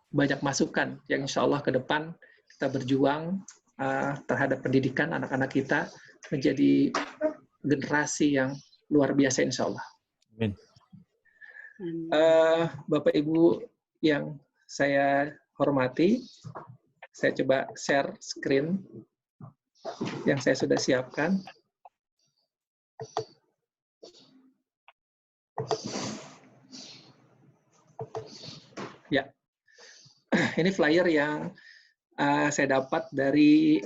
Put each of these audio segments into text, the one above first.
banyak masukan yang insya Allah ke depan kita berjuang terhadap pendidikan anak-anak kita menjadi generasi yang luar biasa insya Allah. Amin. Bapak Ibu yang saya hormati, saya coba share screen yang saya sudah siapkan. Ya, ini flyer yang saya dapat dari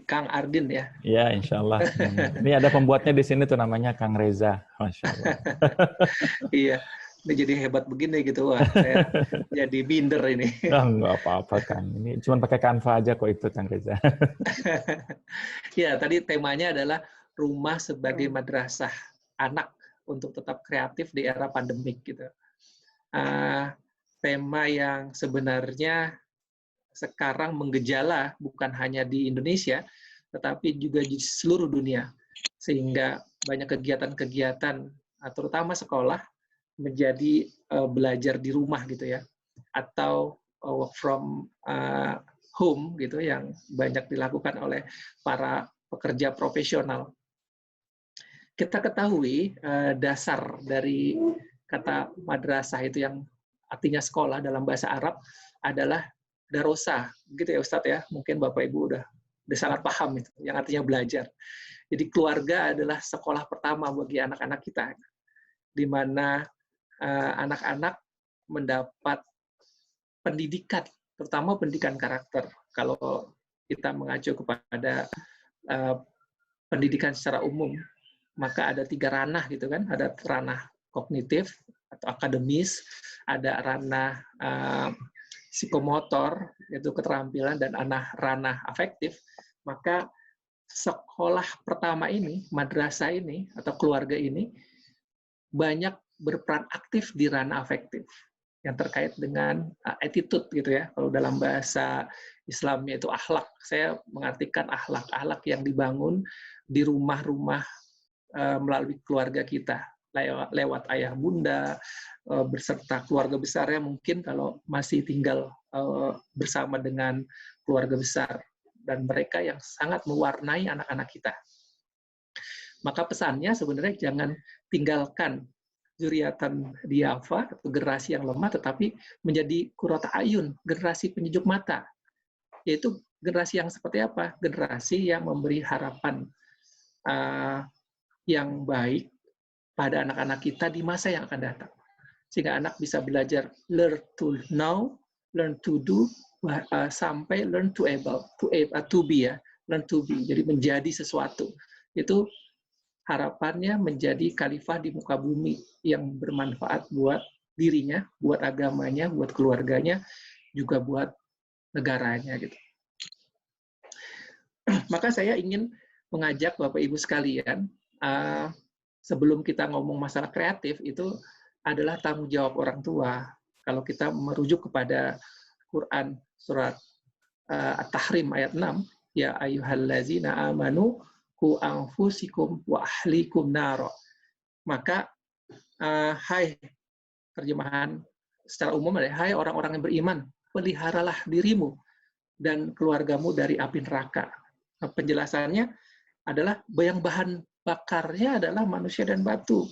Kang Ardin ya. Ya, insya Allah. Ini ada pembuatnya di sini tuh namanya Kang Reza. Masya Allah. Iya, ini jadi hebat begini gitu. Wah, saya jadi binder ini. Nggak apa-apa, Kang. Ini cuma pakai Canva aja kok itu, Kang Reza. Ya, tadi temanya adalah rumah sebagai madrasah anak untuk tetap kreatif di era pandemik gitu. Tema yang sebenarnya sekarang menggejala bukan hanya di Indonesia, tetapi juga di seluruh dunia. Sehingga banyak kegiatan-kegiatan, terutama sekolah, menjadi belajar di rumah gitu ya, atau work from home gitu yang banyak dilakukan oleh para pekerja profesional. Kita ketahui dasar dari kata madrasah itu yang artinya sekolah dalam bahasa Arab adalah darosa, gitu ya Ustadz ya. Mungkin Bapak Ibu udah sangat paham itu, yang artinya belajar. Jadi keluarga adalah sekolah pertama bagi anak-anak kita, di mana anak-anak mendapat pendidikan, terutama pendidikan karakter. Kalau kita mengacu kepada pendidikan secara umum, maka ada 3 ranah gitu kan, ada ranah kognitif atau akademis, ada ranah psikomotor, yaitu keterampilan, dan ranah afektif. Maka sekolah pertama ini, madrasah ini, atau keluarga ini, banyak berperan aktif di ranah afektif, yang terkait dengan attitude gitu ya. Kalau dalam bahasa Islamnya itu akhlak, saya mengartikan akhlak yang dibangun di rumah-rumah melalui keluarga kita, lewat ayah bunda, berserta keluarga besarnya mungkin kalau masih tinggal bersama dengan keluarga besar, dan mereka yang sangat mewarnai anak-anak kita. Maka pesannya sebenarnya jangan tinggalkan zuriatan diafa atau generasi yang lemah, tetapi menjadi qurrata ayun, generasi penyejuk mata, yaitu generasi yang seperti apa? Generasi yang memberi harapan yang baik pada anak-anak kita di masa yang akan datang. Sehingga anak bisa belajar learn to know, learn to do, sampai learn to be ya, learn to be. Jadi menjadi sesuatu. Itu harapannya menjadi khalifah di muka bumi yang bermanfaat buat dirinya, buat agamanya, buat keluarganya, juga buat negaranya gitu. Maka saya ingin mengajak Bapak Ibu sekalian, sebelum kita ngomong masalah kreatif, itu adalah tanggung jawab orang tua. Kalau kita merujuk kepada Quran surat At-Tahrim ayat 6, ya ayyuhallazina amanu qu anfusikum wa ahlikum naro. Maka hai, terjemahan secara umum adalah hai orang-orang yang beriman, peliharalah dirimu dan keluargamu dari api neraka. Penjelasannya adalah yang bahan bakarnya adalah manusia dan batu.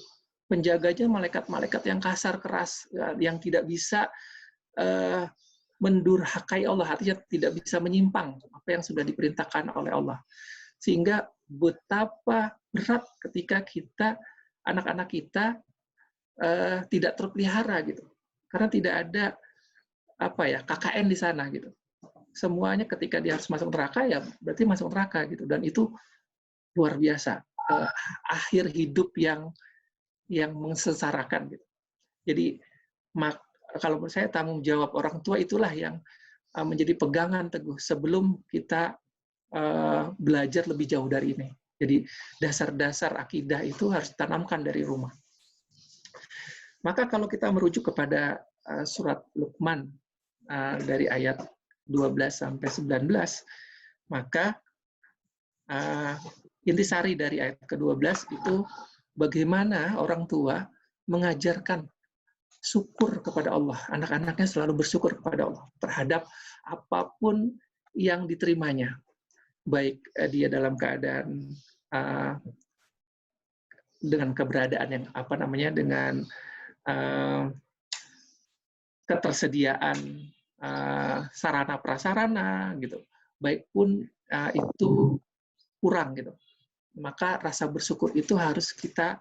Penjaganya malaikat-malaikat yang kasar keras, yang tidak bisa mendurhakai Allah, artinya tidak bisa menyimpang apa yang sudah diperintahkan oleh Allah. Sehingga betapa berat ketika anak-anak kita tidak terpelihara gitu, karena tidak ada KKN di sana gitu. Semuanya ketika dia harus masuk neraka ya berarti masuk neraka gitu, dan itu luar biasa, akhir hidup yang mensesarakan gitu. Jadi kalau menurut saya tanggung jawab orang tua itulah yang menjadi pegangan teguh sebelum kita belajar lebih jauh dari ini. Jadi dasar-dasar akidah itu harus ditanamkan dari rumah. Maka kalau kita merujuk kepada surat Luqman dari ayat 12 sampai 19, maka intisari dari ayat ke-12 itu bagaimana orang tua mengajarkan syukur kepada Allah. Anak-anaknya selalu bersyukur kepada Allah terhadap apapun yang diterimanya. Baik dia dalam keadaan dengan keberadaan yang dengan ketersediaan sarana prasarana gitu, baik pun itu kurang gitu, maka rasa bersyukur itu harus kita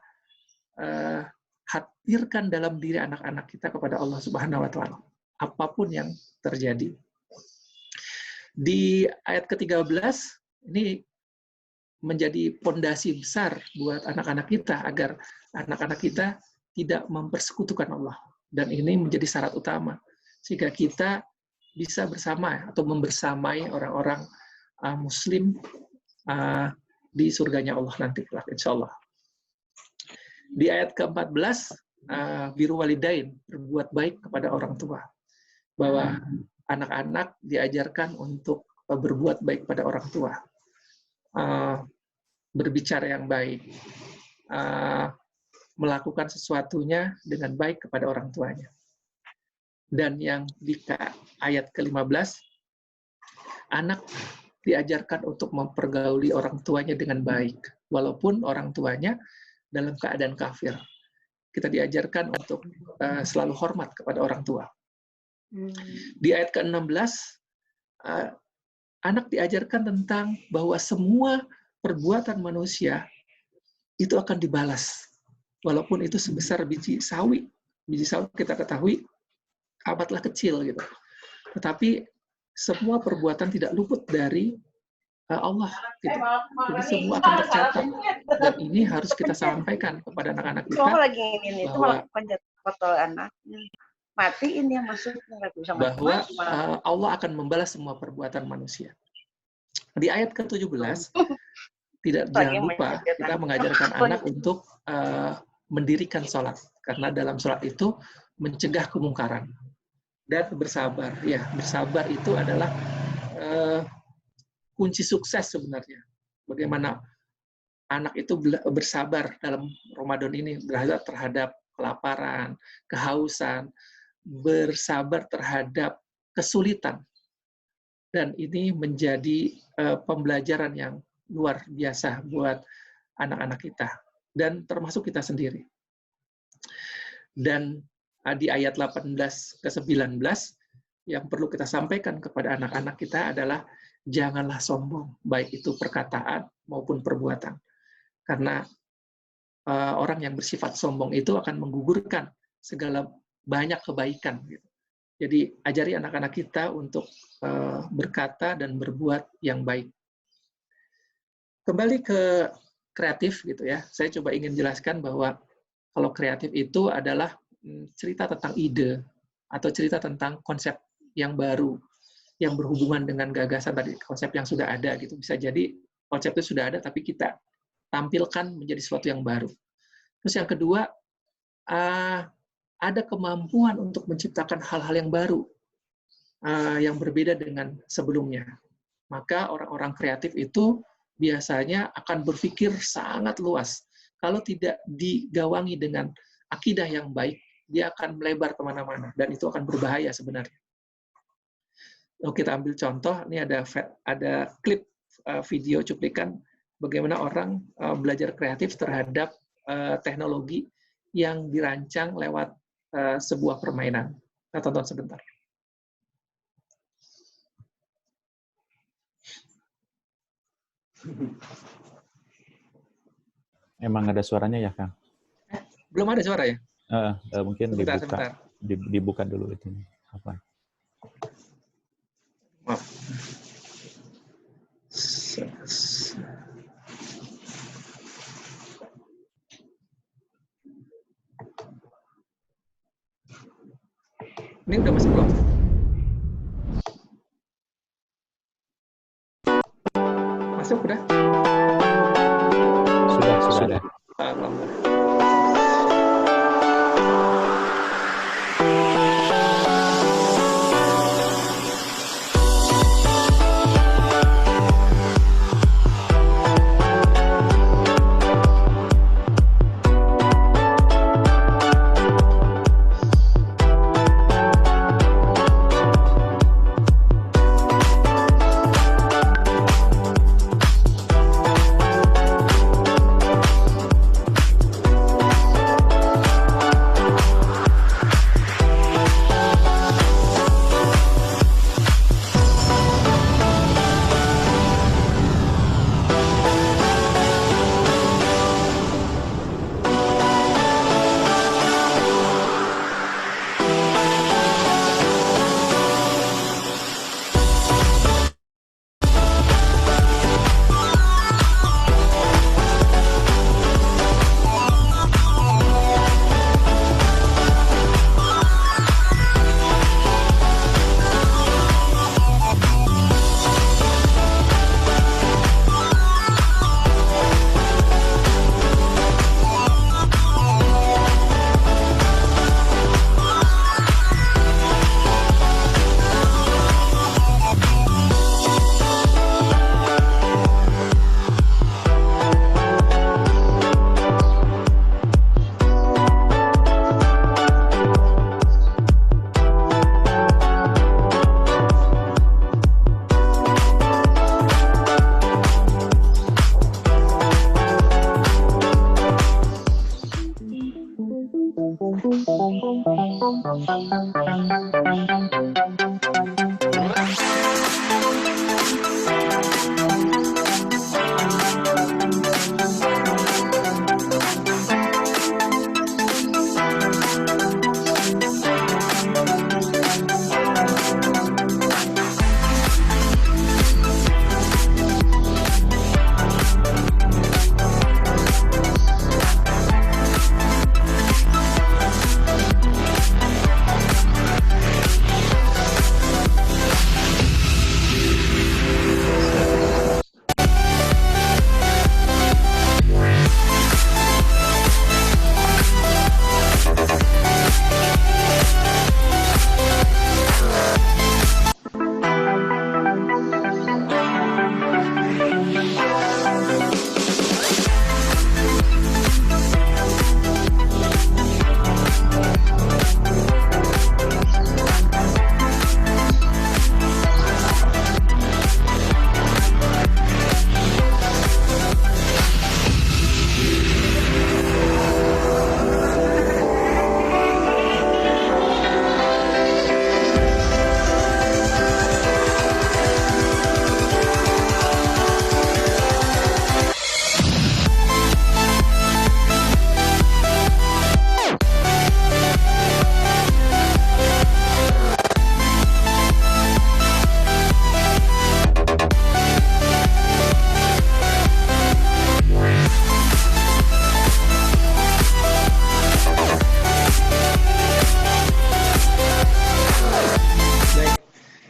hadirkan dalam diri anak-anak kita kepada Allah Subhanahu wa taala apapun yang terjadi. Di ayat ke-13 ini menjadi pondasi besar buat anak-anak kita agar anak-anak kita tidak mempersekutukan Allah, dan ini menjadi syarat utama sehingga kita bisa bersama atau membersamai orang-orang Muslim di surganya Allah nanti kelak, insya Allah. Di ayat ke-14, biru walidain, berbuat baik kepada orang tua. Bahwa anak-anak diajarkan untuk berbuat baik pada orang tua. Berbicara yang baik. Melakukan sesuatunya dengan baik kepada orang tuanya. Dan yang di ayat ke-15, anak diajarkan untuk mempergauli orang tuanya dengan baik. Walaupun orang tuanya dalam keadaan kafir. Kita diajarkan untuk selalu hormat kepada orang tua. Di ayat ke-16, anak diajarkan tentang bahwa semua perbuatan manusia itu akan dibalas. Walaupun itu sebesar biji sawi. Biji sawi kita ketahui amatlah kecil gitu. Tetapi semua perbuatan tidak luput dari Allah gitu. Jadi semua akan tercatat, dan ini harus kita sampaikan kepada anak-anak kita bahwa matiin yang masuknya bahwa Allah akan membalas semua perbuatan manusia. Di ayat ke-17 jangan lupa kita mengajarkan anak untuk mendirikan sholat, karena dalam sholat itu mencegah kemungkaran dan bersabar. Ya, bersabar itu adalah kunci sukses sebenarnya. Bagaimana anak itu bersabar dalam Ramadan ini terhadap kelaparan, kehausan, bersabar terhadap kesulitan. Dan ini menjadi pembelajaran yang luar biasa buat anak-anak kita dan termasuk kita sendiri. Dan di ayat 18 ke 19 yang perlu kita sampaikan kepada anak-anak kita adalah janganlah sombong, baik itu perkataan maupun perbuatan. Karena orang yang bersifat sombong itu akan menggugurkan segala banyak kebaikan. Jadi ajari anak-anak kita untuk berkata dan berbuat yang baik. Kembali ke kreatif gitu ya. Saya coba ingin jelaskan bahwa kalau kreatif itu adalah cerita tentang ide atau cerita tentang konsep yang baru yang berhubungan dengan gagasan tadi, konsep yang sudah ada gitu. Bisa jadi konsep itu sudah ada tapi kita tampilkan menjadi sesuatu yang baru. Terus yang kedua, ada kemampuan untuk menciptakan hal-hal yang baru yang berbeda dengan sebelumnya. Maka orang-orang kreatif itu biasanya akan berpikir sangat luas. Kalau tidak digawangi dengan akidah yang baik, dia akan melebar kemana-mana dan itu akan berbahaya sebenarnya. Kita ambil contoh, ini ada klip video cuplikan bagaimana orang belajar kreatif terhadap teknologi yang dirancang lewat sebuah permainan. Kita tonton sebentar. Emang ada suaranya ya, Kang? Belum ada suara ya? Mungkin sebentar. Dibuka dulu itu. Apa? Maaf. Ini udah masuk belum? Masuk udah? Sudah. Alhamdulillah.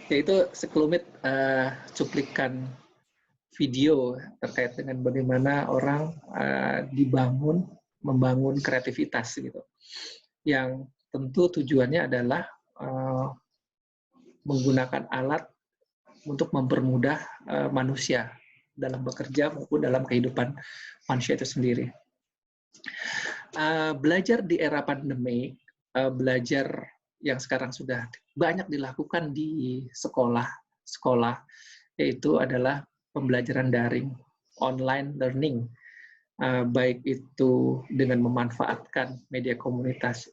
Yaitu sekelumit cuplikan video terkait dengan bagaimana orang membangun kreativitas gitu, yang tentu tujuannya adalah menggunakan alat untuk mempermudah manusia dalam bekerja maupun dalam kehidupan manusia itu sendiri. Belajar di era pandemi, belajar yang sekarang sudah banyak dilakukan di sekolah, yaitu adalah pembelajaran daring, online learning, baik itu dengan memanfaatkan media komunikasi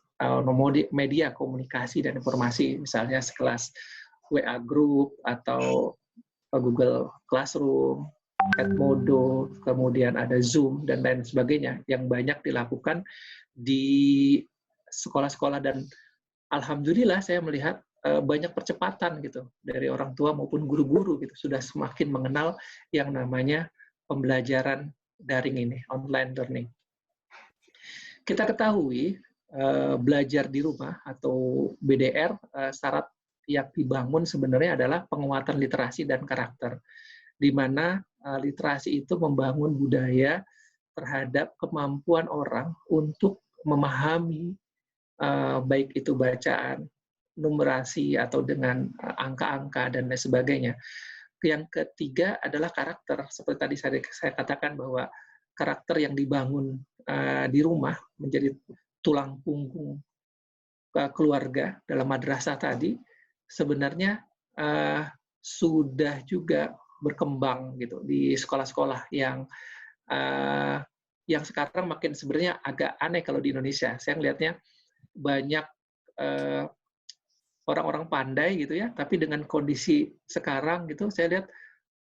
dan informasi, misalnya sekelas WA Group atau Google Classroom, Edmodo, kemudian ada Zoom, dan lain sebagainya, yang banyak dilakukan di sekolah-sekolah. Dan alhamdulillah saya melihat banyak percepatan gitu dari orang tua maupun guru-guru gitu, sudah semakin mengenal yang namanya pembelajaran daring ini, online learning. Kita ketahui belajar di rumah atau BDR, syarat yang dibangun sebenarnya adalah penguatan literasi dan karakter, di mana literasi itu membangun budaya terhadap kemampuan orang untuk memahami baik itu bacaan, numerasi, atau dengan angka-angka, dan lain sebagainya. Yang ketiga adalah karakter. Seperti tadi saya katakan bahwa karakter yang dibangun di rumah menjadi tulang punggung keluarga dalam madrasah tadi, sebenarnya sudah juga berkembang gitu di sekolah-sekolah yang sekarang makin sebenarnya agak aneh kalau di Indonesia. Saya melihatnya banyak orang-orang pandai gitu ya, tapi dengan kondisi sekarang gitu, saya lihat,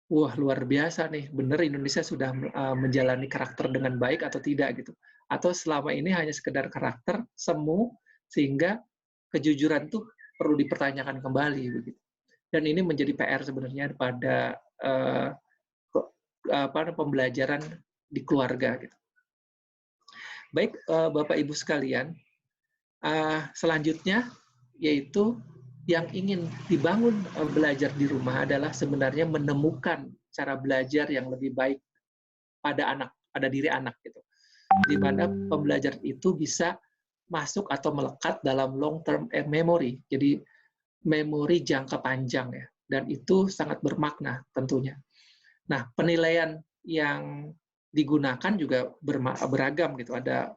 wah luar biasa nih, bener Indonesia sudah menjalani karakter dengan baik atau tidak gitu. Atau selama ini hanya sekedar karakter, semu, sehingga kejujuran tuh perlu dipertanyakan kembali begitu. Dan ini menjadi PR sebenarnya pada pembelajaran di keluarga gitu. Baik, Bapak Ibu sekalian, selanjutnya yaitu yang ingin dibangun belajar di rumah adalah sebenarnya menemukan cara belajar yang lebih baik pada diri anak gitu, di mana pembelajaran itu bisa masuk atau melekat dalam long term memory, jadi memori jangka panjang ya, dan itu sangat bermakna tentunya. Nah, penilaian yang digunakan juga beragam gitu, ada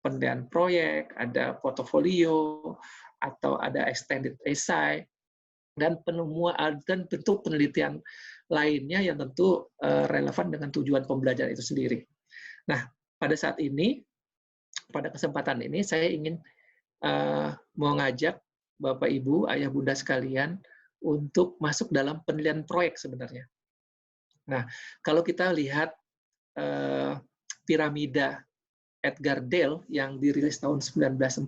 penilaian proyek, ada portofolio, atau ada extended essay, dan penemuan dan bentuk penelitian lainnya yang tentu relevan dengan tujuan pembelajaran itu sendiri. Nah, pada saat ini, pada kesempatan ini, saya ingin mengajak Bapak Ibu, Ayah Bunda sekalian, untuk masuk dalam penilaian proyek sebenarnya. Nah, kalau kita lihat piramida Edgar Dale yang dirilis tahun 1946,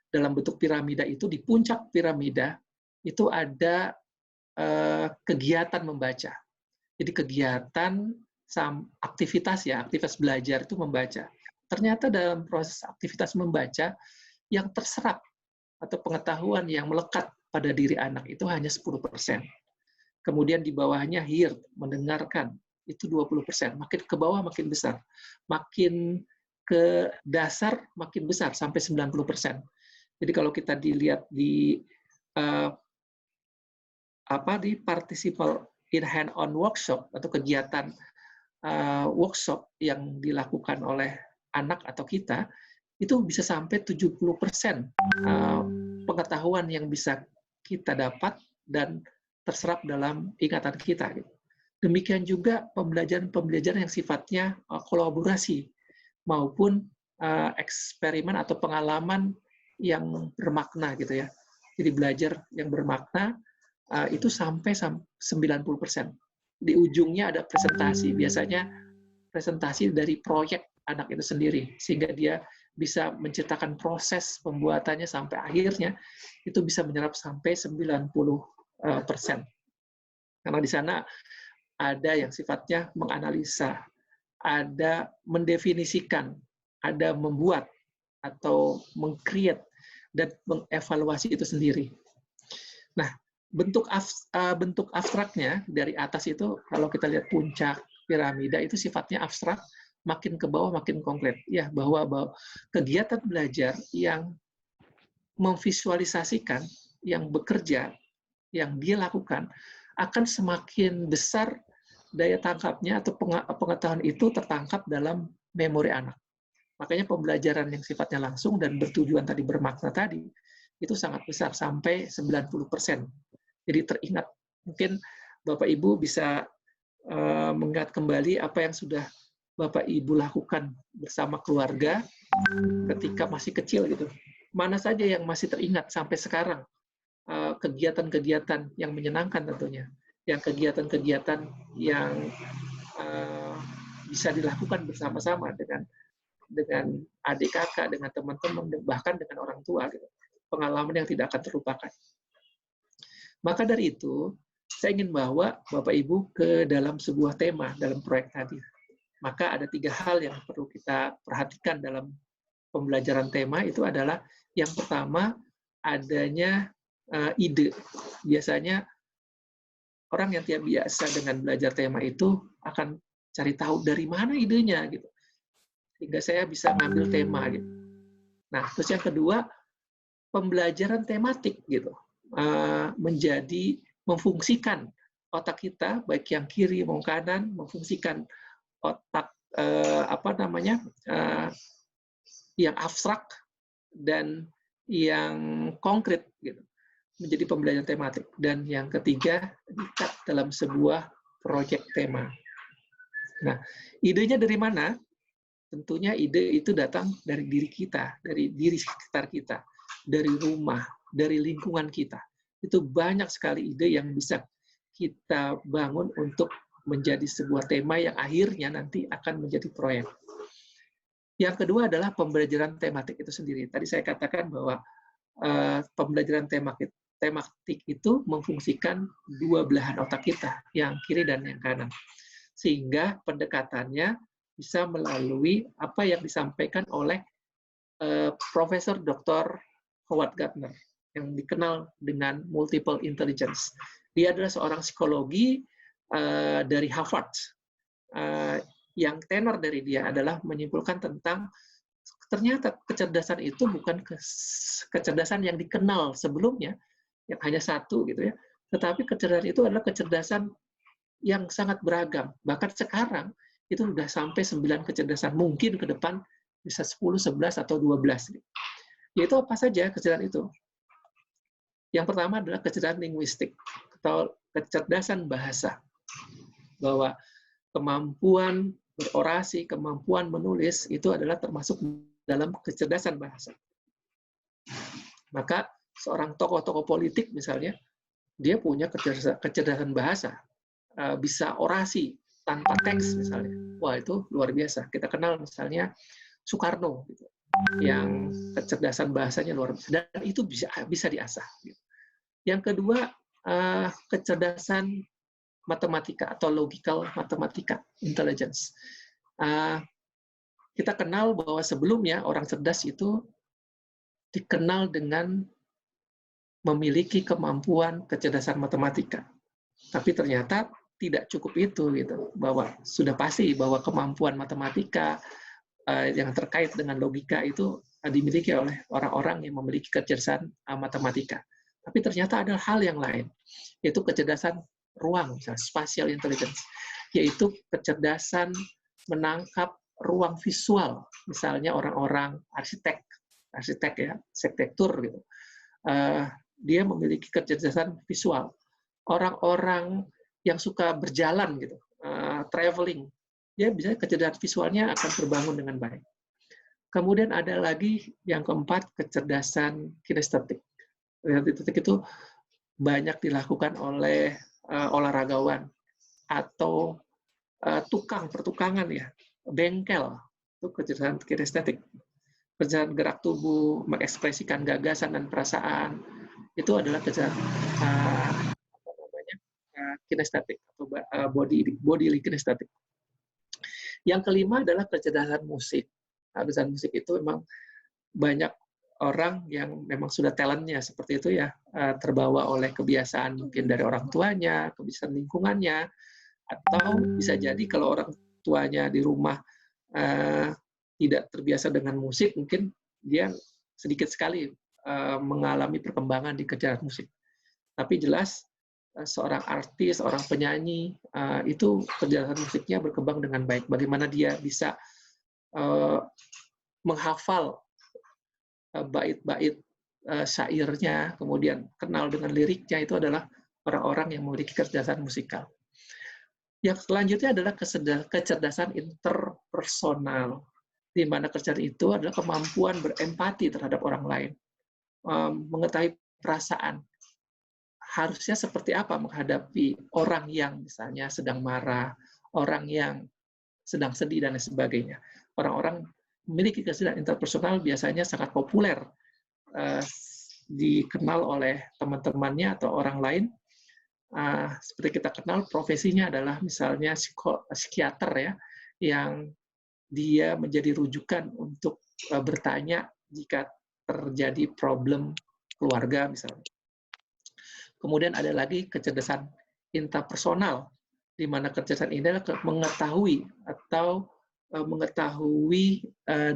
dalam bentuk piramida itu, di puncak piramida itu ada kegiatan membaca. Jadi kegiatan aktivitas belajar itu membaca. Ternyata dalam proses aktivitas membaca yang terserap atau pengetahuan yang melekat pada diri anak itu hanya 10%. Kemudian di bawahnya hear, mendengarkan, itu 20%. Makin ke bawah makin besar. Makin ke dasar makin besar, sampai 90%. Jadi kalau kita dilihat di di participle in hand-on workshop atau kegiatan workshop yang dilakukan oleh anak atau kita, itu bisa sampai 70% pengetahuan yang bisa kita dapat dan terserap dalam ingatan kita. Demikian juga pembelajaran yang sifatnya kolaborasi maupun eksperimen atau pengalaman yang bermakna gitu ya. Jadi belajar yang bermakna itu sampai 90%. Di ujungnya ada presentasi, biasanya presentasi dari proyek anak itu sendiri, sehingga dia bisa menceritakan proses pembuatannya sampai akhirnya, itu bisa menyerap sampai 90%. Karena di sana ada yang sifatnya menganalisa, ada mendefinisikan, ada membuat atau meng-create dan mengevaluasi itu sendiri. Nah, bentuk abstraknya dari atas itu, kalau kita lihat puncak piramida itu sifatnya abstrak, makin ke bawah makin konkret. Ya, bahwa kegiatan belajar yang memvisualisasikan, yang bekerja, yang dia lakukan, akan semakin besar daya tangkapnya atau pengetahuan itu tertangkap dalam memori anak. Makanya pembelajaran yang sifatnya langsung dan bertujuan tadi, bermakna tadi, itu sangat besar, sampai 90%. Jadi teringat. Mungkin Bapak Ibu bisa mengingat kembali apa yang sudah Bapak Ibu lakukan bersama keluarga ketika masih kecil gitu. Mana saja yang masih teringat sampai sekarang, kegiatan-kegiatan yang menyenangkan tentunya, yang kegiatan-kegiatan yang bisa dilakukan bersama-sama dengan adik kakak, dengan teman-teman, bahkan dengan orang tua gitu. Pengalaman yang tidak akan terlupakan. Maka dari itu, saya ingin bawa Bapak Ibu ke dalam sebuah tema dalam proyek tadi. Maka ada 3 hal yang perlu kita perhatikan dalam pembelajaran tema, itu adalah yang pertama, adanya ide. Biasanya orang yang tidak biasa dengan belajar tema itu akan cari tahu dari mana idenya gitu, sehingga saya bisa ngambil tema gitu. Nah, terus yang kedua, pembelajaran tematik gitu, menjadi memfungsikan otak kita, baik yang kiri maupun kanan, memfungsikan otak yang abstrak dan yang konkret gitu, menjadi pembelajaran tematik. Dan yang ketiga, diikat dalam sebuah proyek tema. Nah, idenya dari mana? Tentunya ide itu datang dari diri kita, dari diri sekitar kita, dari rumah, dari lingkungan kita. Itu banyak sekali ide yang bisa kita bangun untuk menjadi sebuah tema yang akhirnya nanti akan menjadi proyek. Yang kedua adalah pembelajaran tematik itu sendiri. Tadi saya katakan bahwa pembelajaran tematik itu memfungsikan 2 belahan otak kita, yang kiri dan yang kanan. Sehingga pendekatannya bisa melalui apa yang disampaikan oleh Profesor Dr. Howard Gardner, yang dikenal dengan multiple intelligence. Dia adalah seorang psikologi dari Harvard, yang tenor dari dia adalah menyimpulkan tentang ternyata kecerdasan itu bukan kecerdasan yang dikenal sebelumnya, yang hanya satu gitu ya, tetapi kecerdasan itu adalah kecerdasan yang sangat beragam. Bahkan sekarang itu sudah sampai 9 kecerdasan, mungkin ke depan bisa 10, 11, atau 12. Yaitu apa saja kecerdasan itu? Yang pertama adalah kecerdasan linguistik, atau kecerdasan bahasa. Bahwa kemampuan berorasi, kemampuan menulis, itu adalah termasuk dalam kecerdasan bahasa. Maka seorang tokoh-tokoh politik misalnya, dia punya kecerdasan bahasa, bisa orasi tanpa teks misalnya. Wah, itu luar biasa. Kita kenal misalnya Soekarno, gitu, yang kecerdasan bahasanya luar biasa, dan itu bisa diasah. Gitu. Yang kedua, kecerdasan matematika atau logical matematika, intelligence. Kita kenal bahwa sebelumnya orang cerdas itu dikenal dengan memiliki kemampuan kecerdasan matematika. Tapi ternyata tidak cukup itu, gitu. Bahwa sudah pasti bahwa kemampuan matematika yang terkait dengan logika itu dimiliki oleh orang-orang yang memiliki kecerdasan matematika. Tapi ternyata ada hal yang lain, yaitu kecerdasan ruang, misalnya spatial intelligence, yaitu kecerdasan menangkap ruang visual, misalnya orang-orang arsitek ya, arsitektur gitu. Dia memiliki kecerdasan visual. Orang-orang yang suka berjalan gitu, traveling, dia bisa kecerdasan visualnya akan terbangun dengan baik. Kemudian ada lagi yang keempat, kecerdasan kinestetik. Kinestetik itu banyak dilakukan oleh olahragawan atau tukang pertukangan ya, bengkel, itu kecerdasan kinestetik. Kecerdasan gerak tubuh, mengekspresikan gagasan dan perasaan, itu adalah kecerdasan kinestetik atau bodily kinestetik. Yang kelima adalah kecerdasan musik. Kecerdasan musik itu memang banyak orang yang memang sudah talentnya seperti itu ya, terbawa oleh kebiasaan mungkin dari orang tuanya, kebiasaan lingkungannya, atau bisa jadi kalau orang tuanya di rumah tidak terbiasa dengan musik, mungkin dia sedikit sekali mengalami perkembangan di kecerdasan musik. Tapi jelas seorang artis, seorang penyanyi, itu kecerdasan musiknya berkembang dengan baik. Bagaimana dia bisa menghafal bait-bait syairnya, kemudian kenal dengan liriknya, itu adalah orang-orang yang memiliki kecerdasan musikal. Yang selanjutnya adalah kecerdasan interpersonal, di mana kecerdasan itu adalah kemampuan berempati terhadap orang lain, mengetahui perasaan, harusnya seperti apa menghadapi orang yang misalnya sedang marah, orang yang sedang sedih, dan sebagainya. Orang-orang memiliki kecerdasan interpersonal biasanya sangat populer, dikenal oleh teman-temannya atau orang lain. Seperti kita kenal, profesinya adalah misalnya psikiater ya, yang dia menjadi rujukan untuk bertanya jika terjadi problem keluarga misalnya. Kemudian ada lagi kecerdasan interpersonal, di mana kecerdasan ini adalah mengetahui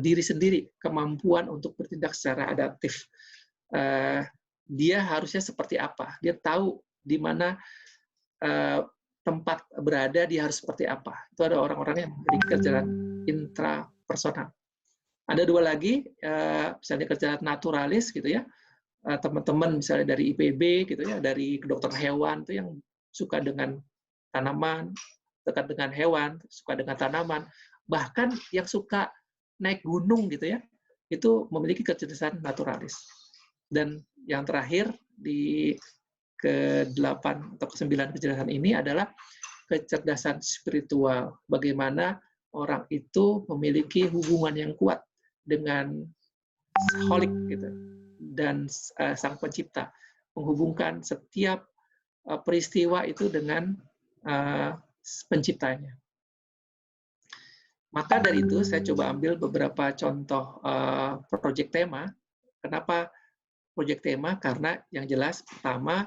diri sendiri, kemampuan untuk bertindak secara adaptif. Dia harusnya seperti apa? Dia tahu di mana tempat berada, dia harus seperti apa. Itu ada orang-orang yang memiliki kecerdasan intrapersonal. Ada dua lagi, misalnya kecerdasan naturalis gitu ya. Teman-teman misalnya dari IPB gitu ya, dari kedokteran hewan itu yang suka dengan tanaman, dekat dengan hewan, suka dengan tanaman, bahkan yang suka naik gunung gitu ya, itu memiliki kecerdasan naturalis. Dan yang terakhir di ke-8 atau ke-9 kecerdasan ini adalah kecerdasan spiritual. Bagaimana orang itu memiliki hubungan yang kuat dengan holik gitu, dan Sang Pencipta, menghubungkan setiap peristiwa itu dengan penciptanya. Maka dari itu saya coba ambil beberapa contoh proyek tema. Kenapa proyek tema? Karena yang jelas pertama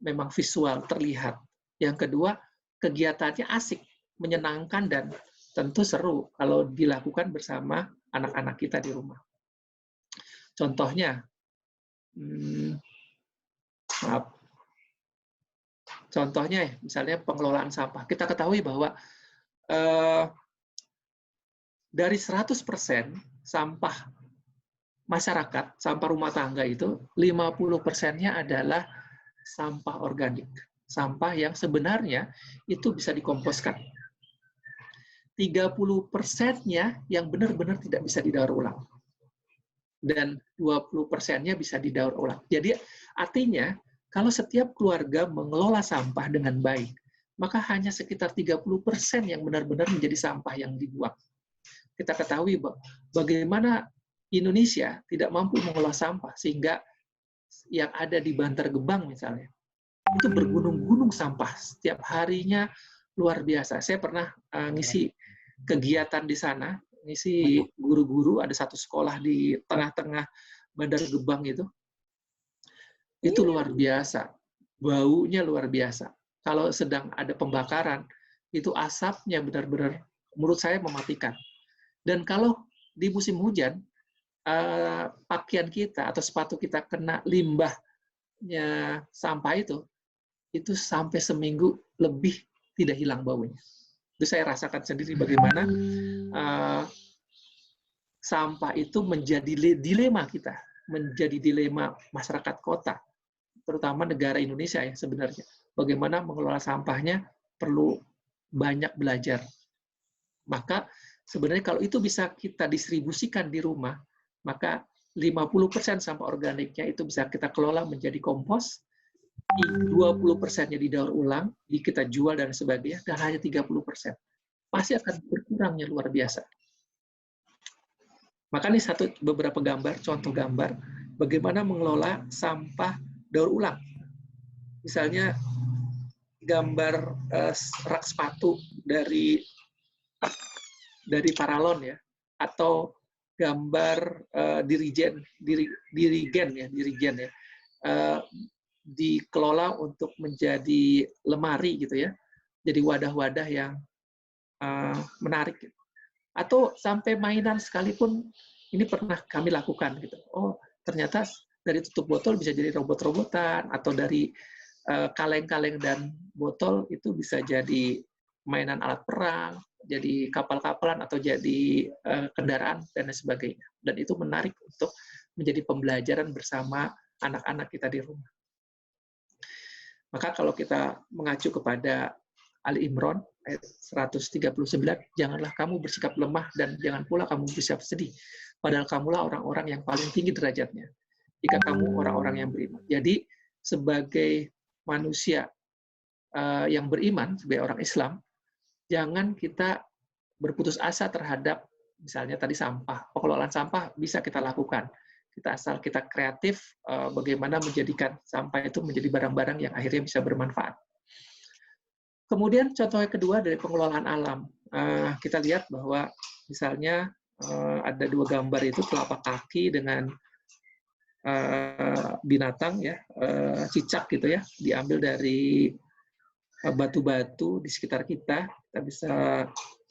memang visual, terlihat. Yang kedua, kegiatannya asik, menyenangkan, dan tentu seru kalau dilakukan bersama anak-anak kita di rumah. Contohnya, contohnya misalnya pengelolaan sampah. Kita ketahui bahwa dari 100% sampah masyarakat, sampah rumah tangga itu 50%-nya adalah sampah organik. Sampah yang sebenarnya itu bisa dikomposkan. 30%-nya yang benar-benar tidak bisa didaur ulang. dan 20%-nya bisa didaur ulang. Jadi artinya kalau setiap keluarga mengelola sampah dengan baik, maka hanya sekitar 30% yang benar-benar menjadi sampah yang dibuang. Kita ketahui bagaimana Indonesia tidak mampu mengelola sampah, sehingga yang ada di Bantar Gebang misalnya, itu bergunung-gunung sampah setiap harinya, luar biasa. Saya pernah ngisi kegiatan di sana, ngisi guru-guru, ada satu sekolah di tengah-tengah Bandar Gebang itu luar biasa, baunya luar biasa. Kalau sedang ada pembakaran, itu asapnya benar-benar menurut saya mematikan. Dan kalau di musim hujan, pakaian kita atau sepatu kita kena limbahnya sampah itu sampai seminggu lebih tidak hilang baunya. Itu saya rasakan sendiri bagaimana sampah itu menjadi dilema kita, menjadi dilema masyarakat kota, terutama negara Indonesia ya sebenarnya. Bagaimana mengelola sampahnya perlu banyak belajar. Maka sebenarnya kalau itu bisa kita distribusikan di rumah, maka 50% sampah organiknya itu bisa kita kelola menjadi kompos, 20%-nya didaur ulang, kita jual dan sebagainya, dan hanya 30%. Pasti akan berkurangnya luar biasa. Maka ini beberapa gambar, contoh gambar, bagaimana mengelola sampah daur ulang. Misalnya gambar rak sepatu dari paralon ya, atau gambar dirigen ya, dikelola untuk menjadi lemari gitu ya, jadi wadah-wadah yang menarik. Atau sampai mainan sekalipun ini pernah kami lakukan gitu. Oh ternyata dari tutup botol bisa jadi robot-robotan, atau dari kaleng-kaleng dan botol itu bisa jadi mainan alat perang, jadi kapal-kapalan, atau jadi kendaraan dan sebagainya. Dan itu menarik untuk menjadi pembelajaran bersama anak-anak kita di rumah. Maka kalau kita mengacu kepada Ali Imran ayat 139, janganlah kamu bersikap lemah dan jangan pula kamu bersikap sedih, padahal kamulah orang-orang yang paling tinggi derajatnya jika kamu orang-orang yang beriman. Jadi sebagai manusia yang beriman, sebagai orang Islam, jangan kita berputus asa terhadap misalnya tadi sampah. Pengelolaan sampah bisa kita lakukan. Asal kita kreatif bagaimana menjadikan sampah itu menjadi barang-barang yang akhirnya bisa bermanfaat. Kemudian contoh yang kedua dari pengelolaan alam. Kita lihat bahwa misalnya ada dua gambar itu telapak kaki dengan binatang ya, cicak gitu ya, diambil dari batu-batu di sekitar kita. Kita bisa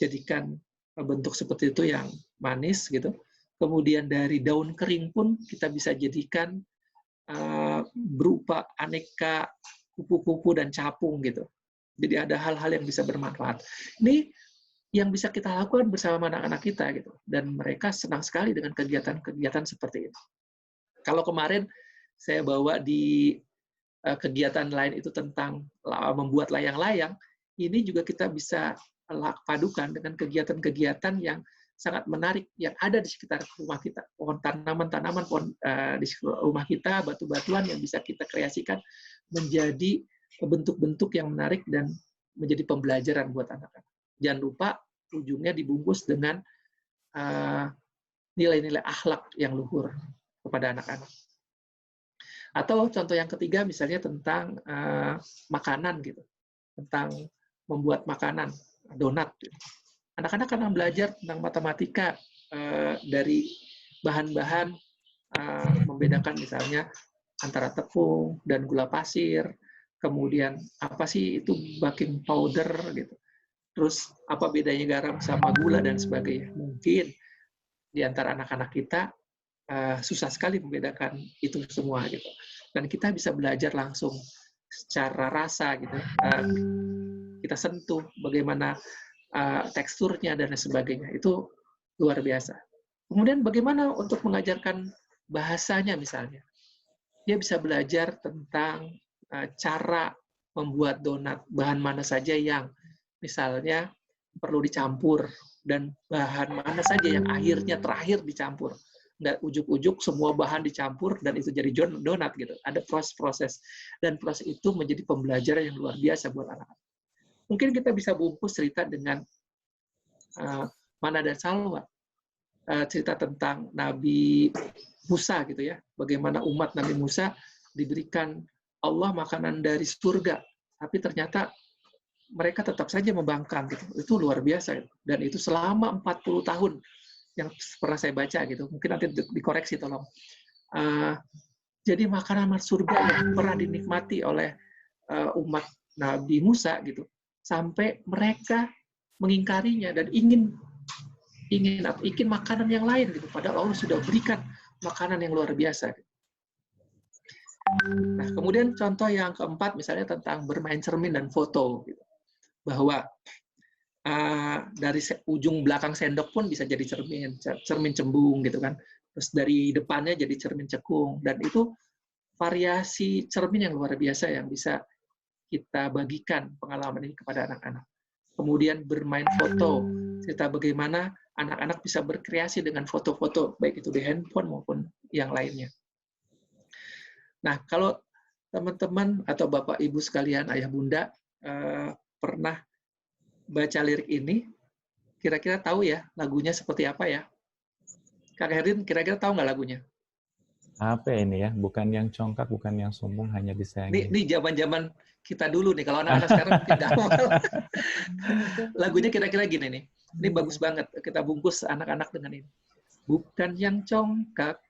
jadikan bentuk seperti itu yang manis gitu. Kemudian dari daun kering pun kita bisa jadikan berupa aneka kupu-kupu dan capung gitu. Jadi ada hal-hal yang bisa bermanfaat. Ini yang bisa kita lakukan bersama anak-anak kita gitu. Dan mereka senang sekali dengan kegiatan-kegiatan seperti itu. Kalau kemarin saya bawa di kegiatan lain itu tentang membuat layang-layang, ini juga kita bisa padukan dengan kegiatan-kegiatan yang sangat menarik yang ada di sekitar rumah kita. Pohon tanaman-tanaman di sekitar rumah kita, batu-batuan yang bisa kita kreasikan menjadi bentuk-bentuk yang menarik dan menjadi pembelajaran buat anak-anak. Jangan lupa ujungnya dibungkus dengan nilai-nilai akhlak yang luhur kepada anak-anak. Atau contoh yang ketiga misalnya tentang makanan gitu, tentang membuat makanan, donat. Gitu. Anak-anak akan belajar tentang matematika dari bahan-bahan membedakan misalnya antara tepung dan gula pasir, kemudian apa sih itu baking powder gitu, terus apa bedanya garam sama gula dan sebagainya. Mungkin di antara anak-anak kita susah sekali membedakan itu semua gitu, dan kita bisa belajar langsung secara rasa gitu, kita sentuh bagaimana teksturnya dan sebagainya, itu luar biasa. Kemudian bagaimana untuk mengajarkan bahasanya misalnya, dia bisa belajar tentang cara membuat donat, bahan mana saja yang misalnya perlu dicampur dan bahan mana saja yang akhirnya terakhir dicampur. nggak ujuk-ujuk semua bahan dicampur dan itu jadi donat gitu. Ada proses-proses, dan proses itu menjadi pembelajaran yang luar biasa buat anak-anak. Mungkin kita bisa bungkus cerita dengan Mana dan Salwa, cerita tentang Nabi Musa gitu ya, bagaimana umat Nabi Musa diberikan Allah makanan dari surga, tapi ternyata mereka tetap saja membangkang gitu. Itu luar biasa, dan itu selama 40 tahun yang pernah saya baca gitu. Mungkin nanti dikoreksi tolong. Jadi makanan surga yang pernah dinikmati oleh umat Nabi Musa gitu, sampai mereka mengingkarinya dan ingin makanan yang lain gitu, padahal Allah sudah berikan makanan yang luar biasa. Nah, kemudian contoh yang keempat misalnya tentang bermain cermin dan foto gitu. Bahwa dari ujung belakang sendok pun bisa jadi cermin cembung gitu kan. Terus dari depannya jadi cermin cekung, dan itu variasi cermin yang luar biasa yang bisa kita bagikan pengalaman ini kepada anak-anak. Kemudian bermain foto, cerita bagaimana anak-anak bisa berkreasi dengan foto-foto, baik itu di handphone maupun yang lainnya. Nah, kalau teman-teman atau Bapak Ibu sekalian, Ayah Bunda, pernah baca lirik ini, kira-kira tahu ya lagunya seperti apa ya? Kak Herin, kira-kira tahu nggak lagunya? Apa ini ya? Bukan yang congkak, bukan yang sombong, hanya disayangi. Ini zaman-zaman kita dulu nih, kalau anak-anak sekarang tidak hafal. Lagunya kira-kira gini nih. Ini bagus banget, kita bungkus anak-anak dengan ini. Bukan yang congkak,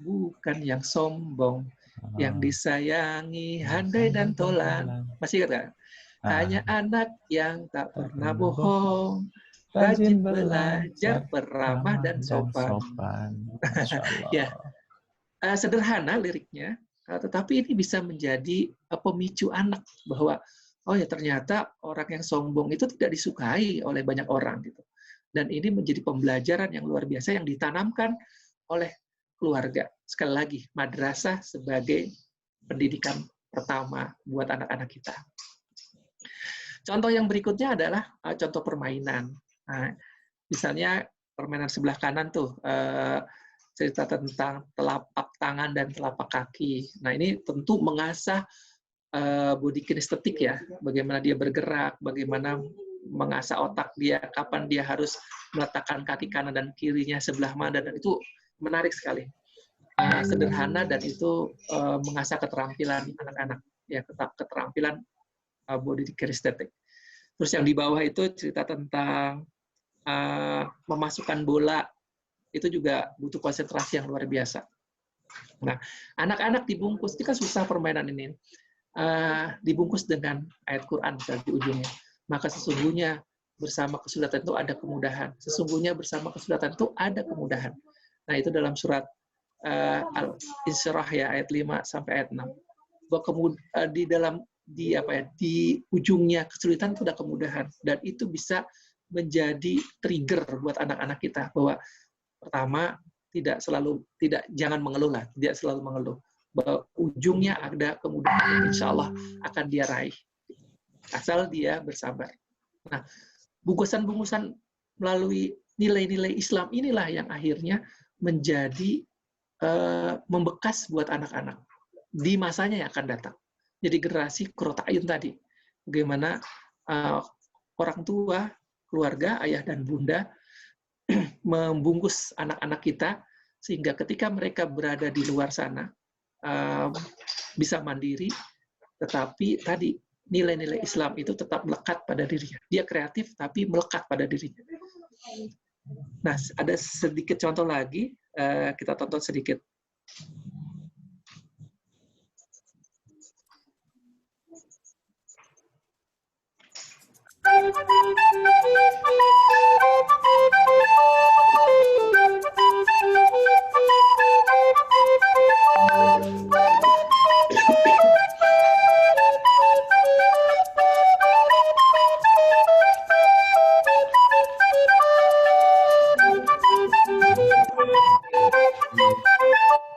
bukan yang sombong, yang disayangi, handai dan tolan. Masih ingat nggak? Hanya anak yang tak pernah bohong, rajin belajar, peramah dan sopan. Ya, sederhana liriknya, tetapi ini bisa menjadi pemicu anak bahwa oh ya ternyata orang yang sombong itu tidak disukai oleh banyak orang gitu. Dan ini menjadi pembelajaran yang luar biasa yang ditanamkan oleh keluarga. Sekali lagi, madrasah sebagai pendidikan pertama buat anak-anak kita. Contoh yang berikutnya adalah contoh permainan. Nah, misalnya permainan sebelah kanan tuh, cerita tentang telapak tangan dan telapak kaki. Nah, ini tentu mengasah body kinestetik ya, bagaimana dia bergerak, bagaimana mengasah otak dia, kapan dia harus meletakkan kaki kanan dan kirinya sebelah mana, dan itu menarik sekali. Sederhana dan itu mengasah keterampilan anak-anak, ya, keterampilan body kinestetik. Terus yang di bawah itu cerita tentang memasukkan bola, itu juga butuh konsentrasi yang luar biasa. Nah, anak-anak dibungkus, ini kan susah permainan ini. Dibungkus dengan ayat Quran di ujungnya. Maka sesungguhnya bersama kesulitan itu ada kemudahan. Sesungguhnya bersama kesulitan itu ada kemudahan. Nah, itu dalam surat Al-Isra ya, ayat 5 sampai ayat 6. Bahwa di ujungnya kesulitan itu ada kemudahan, dan itu bisa menjadi trigger buat anak-anak kita bahwa pertama jangan mengeluh lah, tidak selalu mengeluh, bahwa ujungnya ada kemudahan, insya Allah akan dia raih asal dia bersabar. Nah, bungkusan-bungkusan melalui nilai-nilai Islam inilah yang akhirnya menjadi membekas buat anak-anak di masanya yang akan datang. Jadi generasi Qurratu A'yun tadi, bagaimana orang tua, keluarga, ayah dan bunda membungkus anak-anak kita sehingga ketika mereka berada di luar sana bisa mandiri, tetapi tadi nilai-nilai Islam itu tetap melekat pada dirinya. Dia kreatif tapi melekat pada dirinya. Nah, ada sedikit contoh lagi, kita tonton sedikit.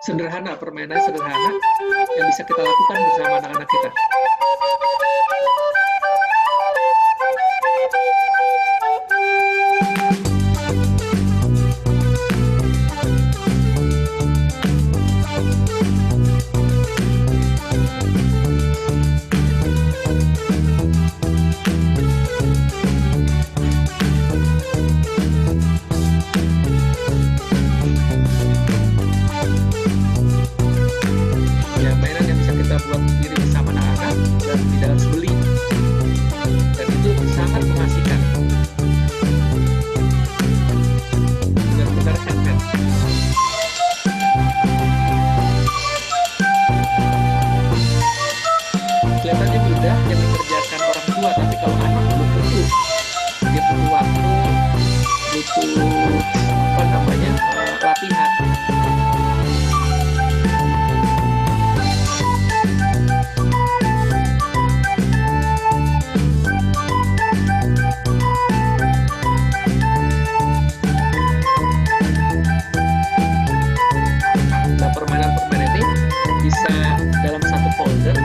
Sederhana, permainan sederhana yang bisa kita lakukan bersama anak-anak kita. dan tidak harus beli, dan itu sangat mengasihkan, benar-benar handmade. Kelihatannya mudah yang dikerjakan orang tua, tapi kalau anak belum tentu. Dia butuh waktu, butuh latihan. Nah, permainan-permainan ini bisa dalam satu folder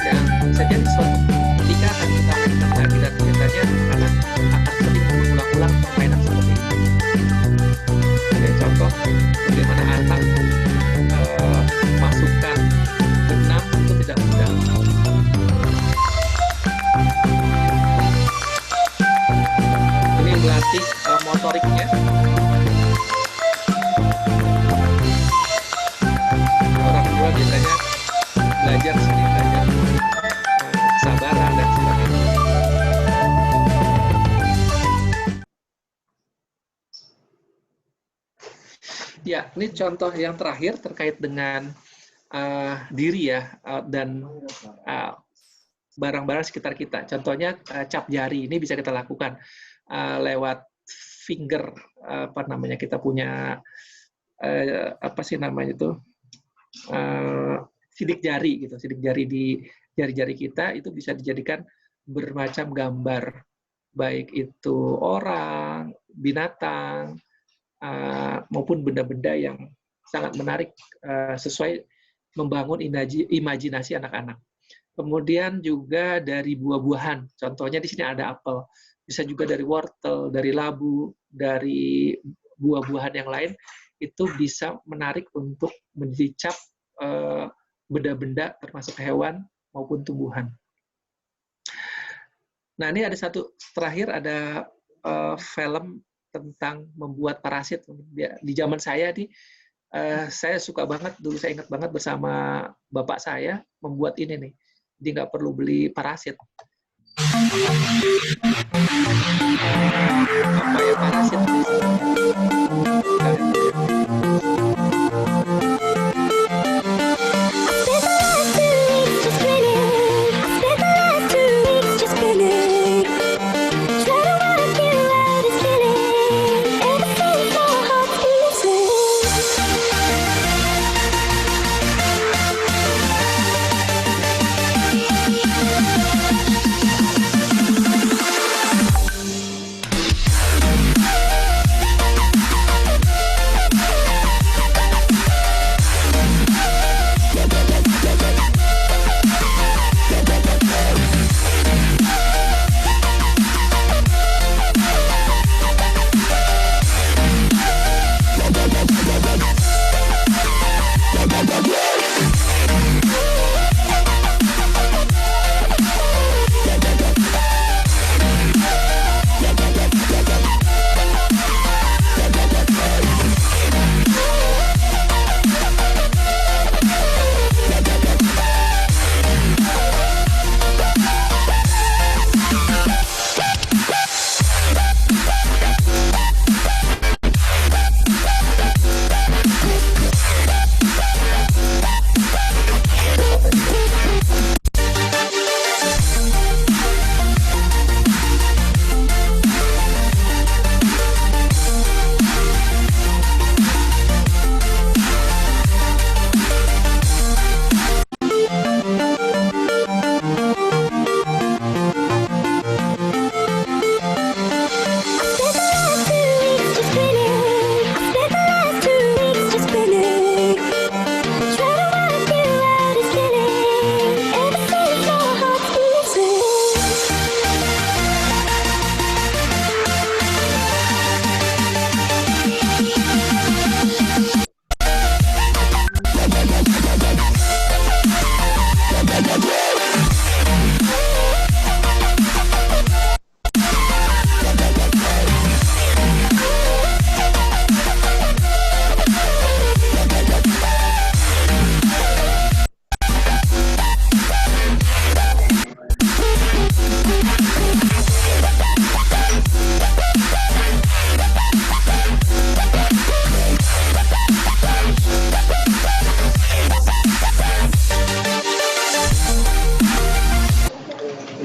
yang bisa jadi suatu ketika akan kita mainkan lagi, dan biasanya anak akan sering mengulang-ulang permainan seperti ini. Ada contoh bagaimana anak masukkan benang itu tidak mudah. Ini melatih motoriknya. Orang tua biasanya belajar sini, belajar kesabaran dan sebagainya. Ya, ini contoh yang terakhir terkait dengan diri ya, dan barang-barang sekitar kita. Contohnya cap jari ini bisa kita lakukan lewat finger, kita punya sidik jari gitu, sidik jari di jari-jari kita itu bisa dijadikan bermacam gambar, baik itu orang, binatang, maupun benda-benda yang sangat menarik, sesuai membangun imajinasi anak-anak. Kemudian juga dari buah-buahan, contohnya di sini ada apel, bisa juga dari wortel, dari labu, dari buah-buahan yang lain, itu bisa menarik untuk mencap benda-benda termasuk hewan maupun tumbuhan. Nah, ini ada satu terakhir, ada film tentang membuat parasit. Di zaman saya saya suka banget, dulu saya ingat banget bersama bapak saya membuat ini nih. Jadi nggak perlu beli parasit. Apa ya parasit?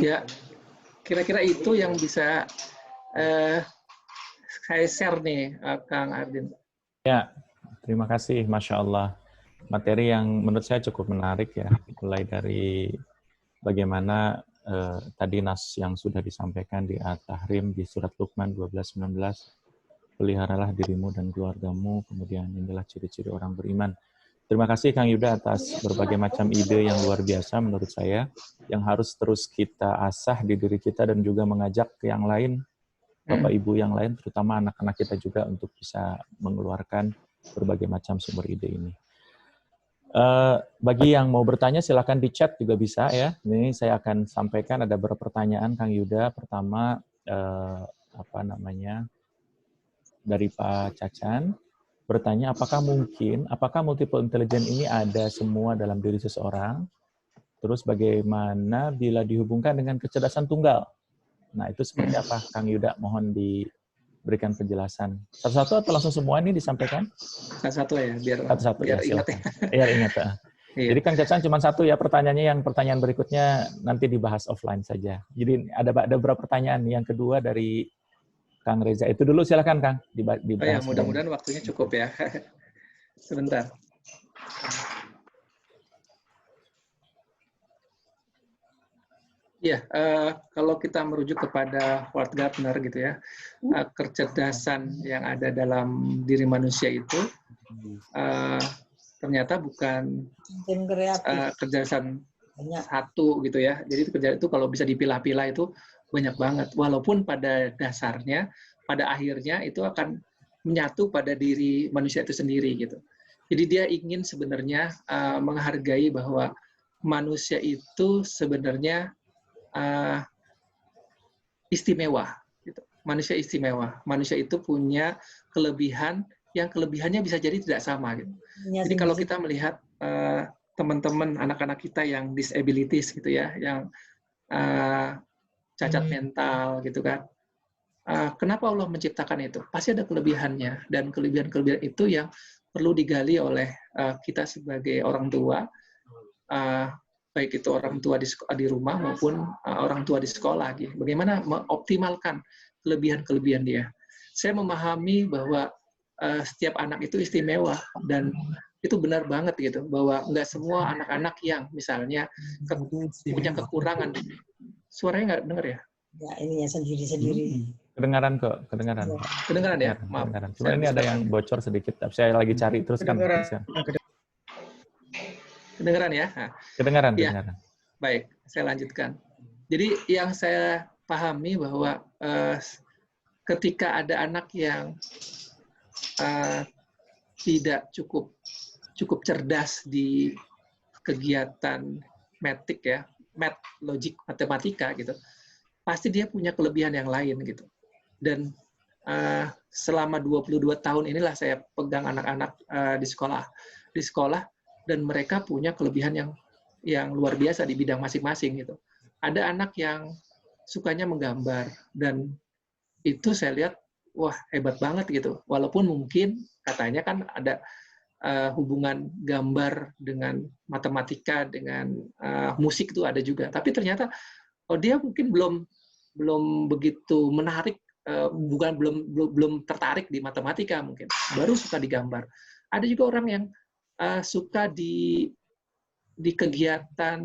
Ya, kira-kira itu yang bisa saya share nih, Kang Ardin. Ya, terima kasih, Masya Allah. Materi yang menurut saya cukup menarik ya, mulai dari bagaimana tadi nas yang sudah disampaikan di At-Tahrim di surat Luqman 12:19, peliharalah dirimu dan keluargamu, kemudian inilah ciri-ciri orang beriman. Terima kasih Kang Yuda atas berbagai macam ide yang luar biasa menurut saya, yang harus terus kita asah di diri kita dan juga mengajak ke yang lain, Bapak Ibu yang lain, terutama anak-anak kita juga untuk bisa mengeluarkan berbagai macam sumber ide ini. Bagi yang mau bertanya silakan di chat juga bisa ya. Ini saya akan sampaikan ada beberapa pertanyaan Kang Yuda. Pertama dari Pak Cacan bertanya apakah multiple intelligence ini ada semua dalam diri seseorang? Terus bagaimana bila dihubungkan dengan kecerdasan tunggal? Nah, itu seperti apa Kang Yuda? Mohon diberikan penjelasan. Satu-satu atau langsung semua ini disampaikan? Satu-satu ya, biar ingat ya. Biar ingat. Iya. Jadi Kang Cacan cuma satu ya pertanyaannya, yang pertanyaan berikutnya nanti dibahas offline saja. Jadi ada beberapa pertanyaan. Yang kedua dari Kang Reza. Itu dulu silakan Kang dibahas. Ya, mudah-mudahan waktunya cukup ya. Sebentar. Ya, kalau kita merujuk kepada Howard Gardner gitu ya, kecerdasan yang ada dalam diri manusia itu ternyata bukan kecerdasan satu gitu ya. Jadi kecerdasan itu kalau bisa dipilah-pilah itu banyak banget. Walaupun pada dasarnya, pada akhirnya itu akan menyatu pada diri manusia itu sendiri gitu. Jadi dia ingin sebenarnya menghargai bahwa manusia itu sebenarnya istimewa. Gitu. Manusia istimewa. Manusia itu punya kelebihan yang kelebihannya bisa jadi tidak sama. Gitu. Jadi kalau kita melihat teman-teman anak-anak kita yang disabilities gitu ya, yang cacat mental gitu kan, kenapa Allah menciptakan itu? Pasti ada kelebihannya, dan kelebihan-kelebihan itu yang perlu digali oleh kita sebagai orang tua, baik itu orang tua di rumah maupun orang tua di sekolah. Gitu. Bagaimana mengoptimalkan kelebihan-kelebihan dia. Saya memahami bahwa setiap anak itu istimewa, dan itu benar banget gitu, bahwa nggak semua anak-anak yang misalnya punya kekurangan. Suaranya nggak dengar ya? Ya, ini ya sendiri-sendiri. Kedengaran kok, kedengaran. Kedengaran ya? Maaf. Kedengaran. Cuma ini ada yang bocor sedikit, tapi saya lagi cari terus kan. Kedengaran ya? Nah, kedengaran. Baik, saya lanjutkan. Jadi yang saya pahami bahwa ketika ada anak yang tidak cukup cerdas di kegiatan matik ya, math, logik, matematika gitu, pasti dia punya kelebihan yang lain gitu. Dan selama 22 tahun inilah saya pegang anak-anak di sekolah, dan mereka punya kelebihan yang luar biasa di bidang masing-masing gitu. Ada anak yang sukanya menggambar, dan itu saya lihat wah hebat banget gitu. Walaupun mungkin katanya kan ada hubungan gambar dengan matematika, dengan musik itu ada juga. Tapi ternyata dia mungkin belum begitu menarik, belum tertarik di matematika mungkin. Baru suka digambar. Ada juga orang yang suka di kegiatan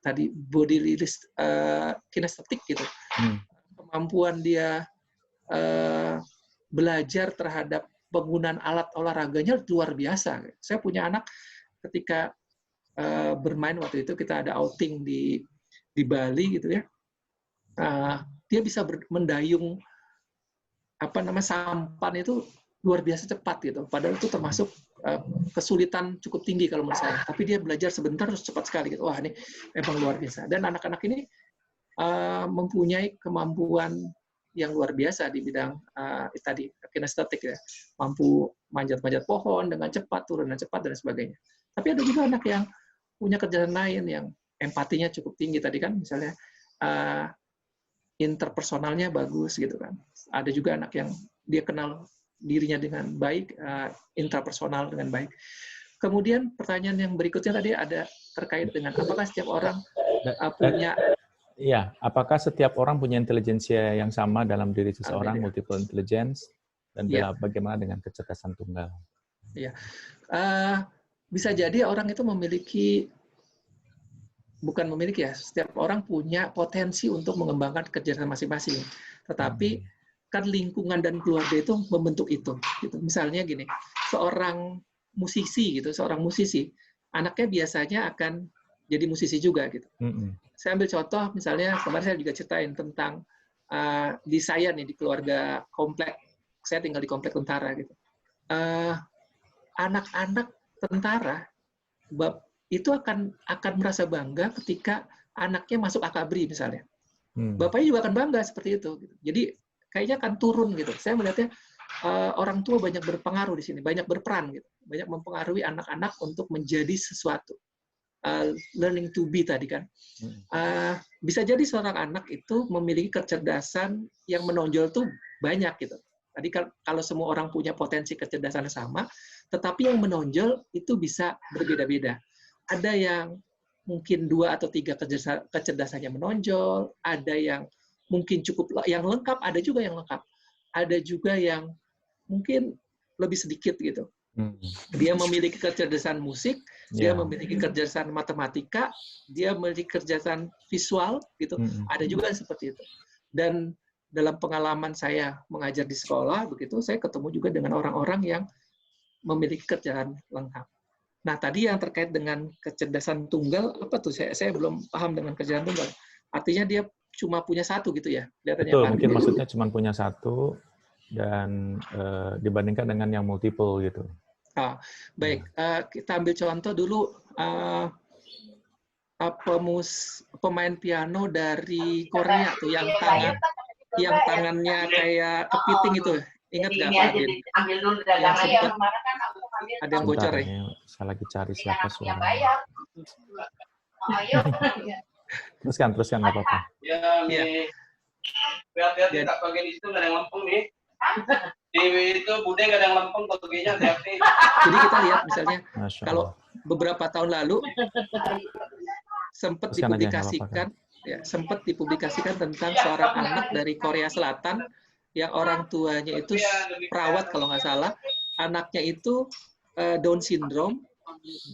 tadi body release kinestetik gitu. Kemampuan dia belajar terhadap penggunaan alat olahraganya luar biasa. Saya punya anak ketika bermain waktu itu, kita ada outing di Bali gitu ya. Dia bisa mendayung sampan itu luar biasa cepat gitu. Padahal itu termasuk kesulitan cukup tinggi kalau menurut saya. Tapi dia belajar sebentar terus cepat sekali gitu. Wah, ini memang luar biasa. Dan anak-anak ini mempunyai kemampuan yang luar biasa di bidang tadi kinestetik ya. Mampu manjat-manjat pohon dengan cepat, turun dengan cepat dan sebagainya. Tapi ada juga anak yang punya kerjaan lain yang empatinya cukup tinggi tadi kan, misalnya interpersonalnya bagus gitu kan. Ada juga anak yang dia kenal dirinya dengan baik, intrapersonal dengan baik. Kemudian pertanyaan yang berikutnya tadi ada terkait dengan apakah setiap orang punya. Iya, apakah setiap orang punya intelijensia yang sama dalam diri seseorang, multiple intelligence, dan bagaimana dengan kecerdasan tunggal? Iya, bisa jadi orang itu bukan memiliki ya, setiap orang punya potensi untuk mengembangkan kecerdasan masing-masing. Tetapi kan lingkungan dan keluarga itu membentuk itu. Gitu. Misalnya gini, seorang musisi, anaknya biasanya akan jadi musisi juga gitu. Saya ambil contoh, misalnya kemarin saya juga ceritain tentang di saya nih di keluarga komplek, saya tinggal di komplek tentara gitu. Anak-anak tentara itu akan merasa bangga ketika anaknya masuk akabri misalnya. Bapaknya juga akan bangga seperti itu. Gitu. Jadi kayaknya akan turun gitu. Saya melihatnya orang tua banyak berpengaruh di sini, banyak berperan gitu, banyak mempengaruhi anak-anak untuk menjadi sesuatu. Learning to be tadi kan. Bisa jadi seorang anak itu memiliki kecerdasan yang menonjol tuh banyak gitu. Tadi kalau semua orang punya potensi kecerdasan sama, tetapi yang menonjol itu bisa berbeda-beda. Ada yang mungkin 2 atau 3 kecerdasannya menonjol, ada yang mungkin cukup yang lengkap, ada juga yang lengkap. Ada juga yang mungkin lebih sedikit gitu. Dia memiliki kecerdasan musik, dia memiliki kecerdasan matematika, dia memiliki kecerdasan visual gitu. Ada juga yang seperti itu. Dan dalam pengalaman saya mengajar di sekolah begitu, saya ketemu juga dengan orang-orang yang memiliki kecerdasan lengkap. Nah, tadi yang terkait dengan kecerdasan tunggal, apa tuh? Saya belum paham dengan kecerdasan tunggal. Artinya dia cuma punya satu gitu ya? Betul, Pak. Mungkin maksudnya cuma punya satu, dan dibandingkan dengan yang multiple gitu. Baik, kita ambil contoh dulu pemain piano dari Korea tuh yang tangannya kayak kepiting itu. Ingat nggak Pak Adin? Yang sempat ada yang bocor ya? Saya lagi cari siapa suaranya. Teruskan nggak apa-apa. Ya. Hati-hati tak pakai itu nggak ada yang lempeng nih. Di itu bude nggak ada yang lempeng baginya hati-hati. Jadi kita lihat misalnya kalau beberapa tahun lalu sempat dipublikasikan tentang seorang anak dari Korea Selatan yang orang tuanya itu perawat kalau nggak salah, anaknya itu Down syndrome,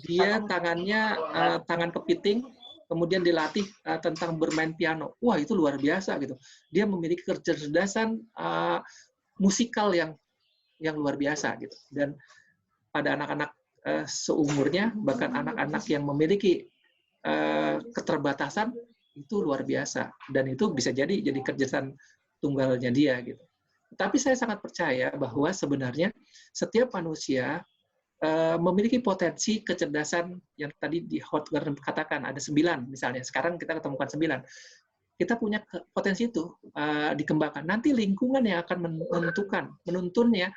dia tangannya tangan kepiting, kemudian dilatih tentang bermain piano. Wah, itu luar biasa gitu. Dia memiliki kecerdasan musikal yang luar biasa gitu. Dan pada anak-anak seumurnya, bahkan anak-anak yang memiliki keterbatasan itu luar biasa. Dan itu bisa jadi kecerdasan tunggalnya dia gitu. Tapi saya sangat percaya bahwa sebenarnya setiap manusia memiliki potensi kecerdasan yang tadi di Hotgar katakan ada 9 misalnya. Sekarang kita ketemukan 9. Kita punya potensi itu dikembangkan. Nanti lingkungan yang akan menuntunnya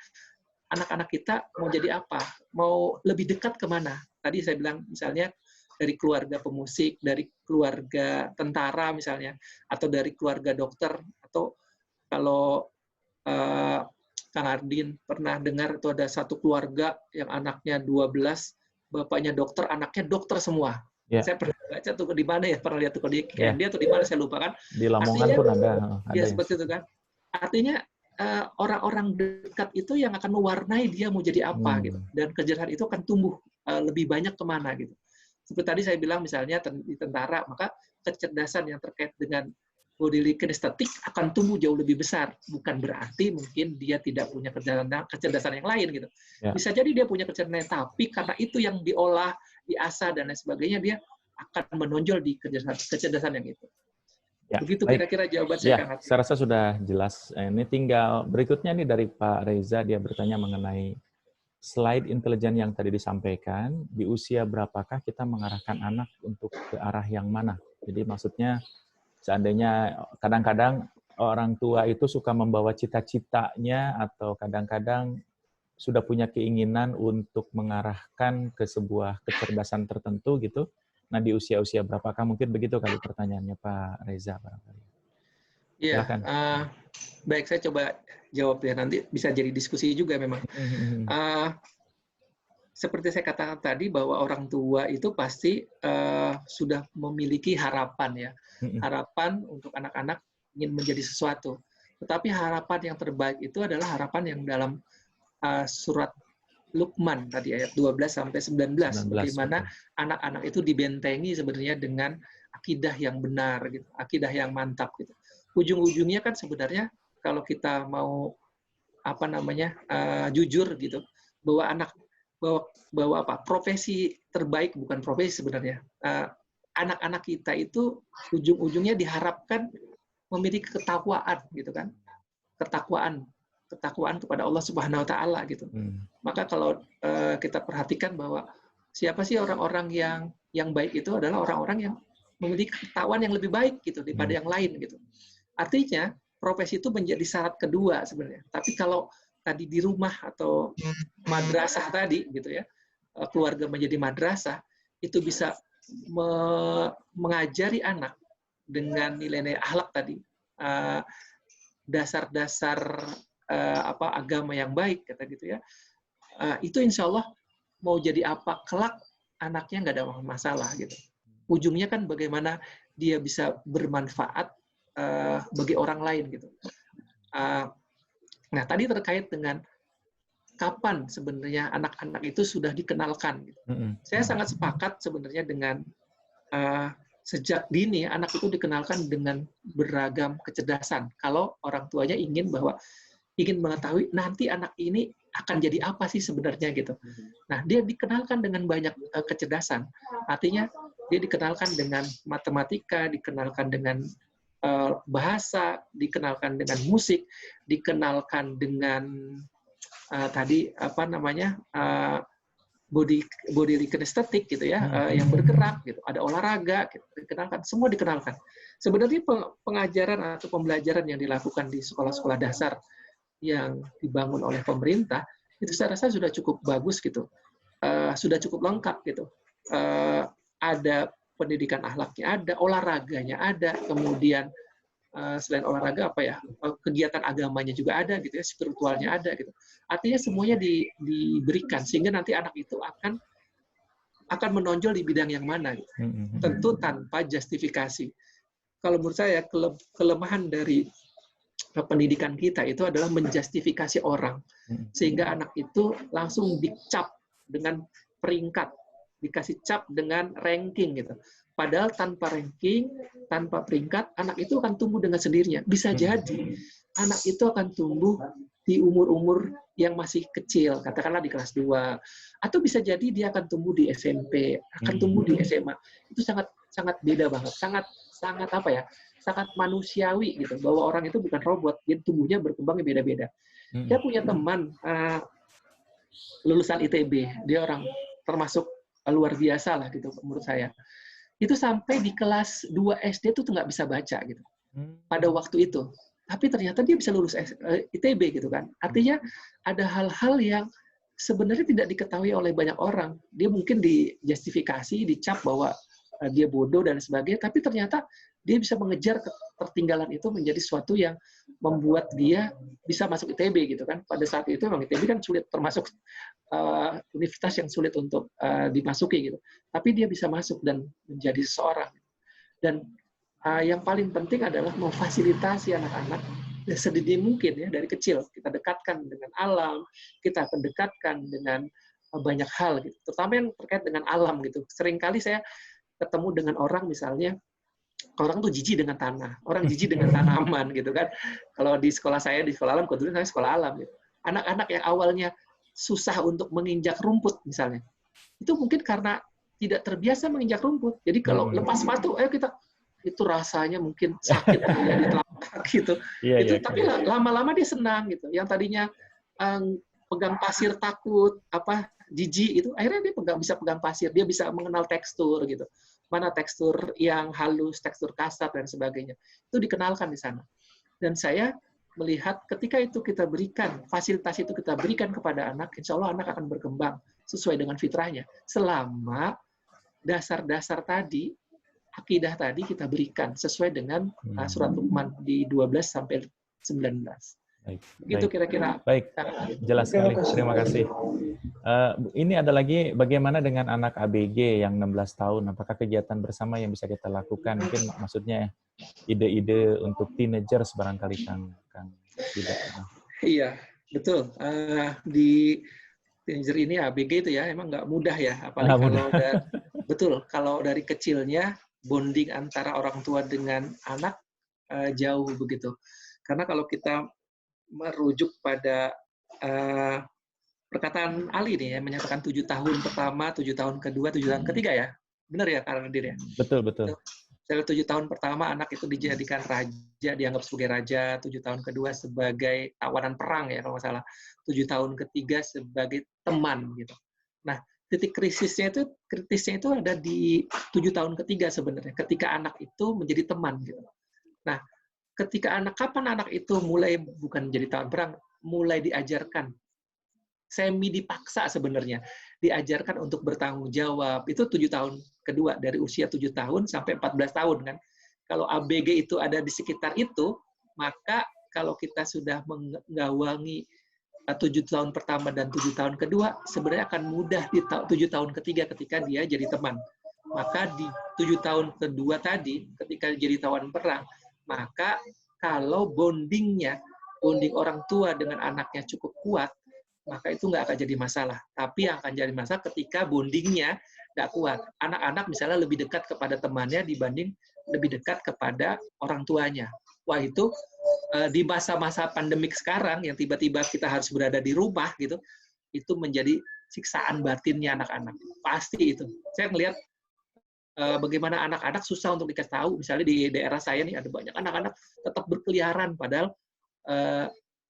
anak-anak kita mau jadi apa, mau lebih dekat kemana. Tadi saya bilang misalnya dari keluarga pemusik, dari keluarga tentara misalnya, atau dari keluarga dokter, atau kalau Kang Ardin pernah dengar itu ada satu keluarga yang anaknya 12, bapaknya dokter, anaknya dokter semua. Yeah. Saya pernah baca tuh di mana ya, pernah lihat tuh di India tuh di mana saya lupa kan. Di Lamongan pun ada ya seperti itu kan. Artinya orang-orang dekat itu yang akan mewarnai dia mau jadi apa gitu. Dan kecerdasan itu akan tumbuh lebih banyak kemana gitu. Seperti tadi saya bilang misalnya di tentara, maka kecerdasan yang terkait dengan body kinestetik akan tumbuh jauh lebih besar. Bukan berarti mungkin dia tidak punya kecerdasan yang lain gitu. Ya. Bisa jadi dia punya kecerdasan, tapi karena itu yang diolah, diasah dan lain sebagainya, dia akan menonjol di kecerdasan yang itu. Ya, begitu kira-kira jawaban ya, saya. Kang. Saya rasa sudah jelas. Ini tinggal berikutnya nih dari Pak Reza, dia bertanya mengenai slide intelijen yang tadi disampaikan. Di usia berapakah kita mengarahkan anak untuk ke arah yang mana? Jadi maksudnya seandainya kadang-kadang orang tua itu suka membawa cita-citanya atau kadang-kadang sudah punya keinginan untuk mengarahkan ke sebuah kecerdasan tertentu gitu. Nah, di usia-usia berapakah? Mungkin begitu kali pertanyaannya Pak Reza barangkali. Iya, baik saya coba jawab ya, nanti bisa jadi diskusi juga memang. seperti saya katakan tadi bahwa orang tua itu pasti sudah memiliki harapan ya, harapan untuk anak-anak ingin menjadi sesuatu. Tetapi harapan yang terbaik itu adalah harapan yang dalam surat Luqman tadi ayat 12 sampai 19, bagaimana anak-anak itu dibentengi sebenarnya dengan akidah yang benar gitu, akidah yang mantap gitu. Ujung-ujungnya kan sebenarnya kalau kita mau jujur gitu, bahwa profesi terbaik bukan profesi sebenarnya. Anak-anak kita itu ujung-ujungnya diharapkan memiliki ketakwaan gitu kan. Ketakwaan kepada Allah Subhanahu wa taala gitu. Maka kalau kita perhatikan bahwa siapa sih orang-orang yang baik itu adalah orang-orang yang memiliki ketakwaan yang lebih baik gitu daripada yang lain gitu. Artinya profesi itu menjadi syarat kedua sebenarnya. Tapi kalau tadi di rumah atau madrasah tadi gitu ya, keluarga menjadi madrasah, itu bisa mengajari anak dengan nilai-nilai akhlak tadi, dasar-dasar agama yang baik kata gitu ya. Itu insya Allah mau jadi apa kelak anaknya nggak ada masalah gitu. Ujungnya kan bagaimana dia bisa bermanfaat bagi orang lain gitu. Nah, tadi terkait dengan kapan sebenarnya anak-anak itu sudah dikenalkan. Gitu. Saya sangat sepakat sebenarnya dengan sejak dini anak itu dikenalkan dengan beragam kecerdasan. Kalau orang tuanya ingin mengetahui nanti anak ini akan jadi apa sih sebenarnya gitu. Nah, dia dikenalkan dengan banyak kecerdasan. Artinya dia dikenalkan dengan matematika, dikenalkan dengan bahasa, dikenalkan dengan musik, dikenalkan dengan body kinesthetic gitu ya, yang bergerak gitu, ada olahraga gitu, dikenalkan, semua dikenalkan. Sebenarnya pengajaran atau pembelajaran yang dilakukan di sekolah-sekolah dasar yang dibangun oleh pemerintah itu saya rasa sudah cukup bagus gitu, sudah cukup lengkap gitu. Ada pendidikan akhlaknya ada, olahraganya ada, kemudian selain olahraga kegiatan agamanya juga ada gitu ya, spiritualnya ada gitu. Artinya semuanya diberikan sehingga nanti anak itu akan menonjol di bidang yang mana gitu. Tentu tanpa justifikasi. Kalau menurut saya kelemahan dari pendidikan kita itu adalah menjustifikasi orang sehingga anak itu langsung dicap dengan peringkat, dikasih cap dengan ranking gitu. Padahal tanpa ranking, tanpa peringkat, anak itu akan tumbuh dengan sendirinya. Bisa jadi anak itu akan tumbuh di umur-umur yang masih kecil, katakanlah di kelas 2. Atau bisa jadi dia akan tumbuh di SMP, akan tumbuh di SMA. Itu sangat beda banget. Sangat manusiawi gitu. Bahwa orang itu bukan robot, dia tumbuhnya berkembangnya beda-beda. Saya punya teman lulusan ITB, dia orang termasuk luar biasa lah gitu menurut saya. Itu sampai di kelas 2 SD itu nggak bisa baca gitu pada waktu itu. Tapi ternyata dia bisa lulus ITB gitu kan. Artinya ada hal-hal yang sebenarnya tidak diketahui oleh banyak orang. Dia mungkin dijustifikasi, dicap bahwa dia bodoh dan sebagainya, tapi ternyata dia bisa mengejar ketertinggalan itu menjadi sesuatu yang membuat dia bisa masuk ITB gitu kan. Pada saat itu memang ITB kan sulit, termasuk universitas yang sulit untuk dimasuki gitu. Tapi dia bisa masuk dan menjadi seseorang. Dan yang paling penting adalah memfasilitasi anak-anak sedini mungkin ya dari kecil. Kita dekatkan dengan alam, kita akan dekatkan dengan banyak hal gitu. Terutama yang terkait dengan alam gitu. Seringkali saya ketemu dengan orang misalnya, orang tuh jijik dengan tanah, orang jijik dengan tanaman gitu kan. Kalau di sekolah saya di sekolah alam, kebetulan saya sekolah alam gitu. Anak-anak yang awalnya susah untuk menginjak rumput misalnya, itu mungkin karena tidak terbiasa menginjak rumput. Jadi kalau lepas sepatu, ayo kita, itu rasanya mungkin sakit di telapak gitu. Tapi lama-lama dia senang gitu. Yang tadinya pegang pasir takut, jijik itu, akhirnya dia bisa pegang pasir, dia bisa mengenal tekstur gitu. Mana tekstur yang halus, tekstur kasar dan sebagainya. Itu dikenalkan di sana. Dan saya melihat ketika itu kita berikan, fasilitas itu kita berikan kepada anak, insya Allah anak akan berkembang sesuai dengan fitrahnya. Selama dasar-dasar tadi, akidah tadi kita berikan sesuai dengan surat Luqman di 12 sampai 19. Itu kira-kira. Baik, jelas sekali. Terima kasih. Ini ada lagi, bagaimana dengan anak ABG yang 16 tahun? Apakah kegiatan bersama yang bisa kita lakukan? Mungkin maksudnya ide-ide untuk teenagers barangkali, Kang Yuda. Iya, betul. Di teenager ini ABG itu ya emang nggak mudah ya, apalagi kalau dari kecilnya bonding antara orang tua dengan anak jauh begitu. Karena kalau kita merujuk pada perkataan Ali nih ya, menyatakan 7 tahun pertama, 7 tahun kedua, 7 tahun ketiga ya. Benar ya, Kak Radir ya? Betul. Setelah 7 tahun pertama anak itu dijadikan raja, dianggap sebagai raja, 7 tahun kedua sebagai tawanan perang ya kalau nggak salah, 7 tahun ketiga sebagai teman gitu. Nah, titik kritisnya itu ada di 7 tahun ketiga sebenarnya, ketika anak itu menjadi teman gitu. Nah, kapan anak itu mulai bukan menjadi tawanan perang, mulai diajarkan semi dipaksa sebenarnya, diajarkan untuk bertanggung jawab. Itu 7 tahun kedua, dari usia 7 tahun sampai 14 tahun kan. Kalau ABG itu ada di sekitar itu, maka kalau kita sudah menggawangi 7 tahun pertama dan 7 tahun kedua, sebenarnya akan mudah di 7 tahun ketiga ketika dia jadi teman. Maka di 7 tahun kedua tadi, ketika jadi tawanan perang, maka kalau bonding orang tua dengan anaknya cukup kuat, maka itu nggak akan jadi masalah. Tapi yang akan jadi masalah ketika bondingnya nggak kuat. Anak-anak misalnya lebih dekat kepada temannya dibanding lebih dekat kepada orang tuanya. Wah, itu di masa-masa pandemik sekarang yang tiba-tiba kita harus berada di rumah gitu, itu menjadi siksaan batinnya anak-anak. Pasti itu. Saya melihat bagaimana anak-anak susah untuk dikasih tahu. Misalnya di daerah saya nih ada banyak anak-anak tetap berkeliaran, padahal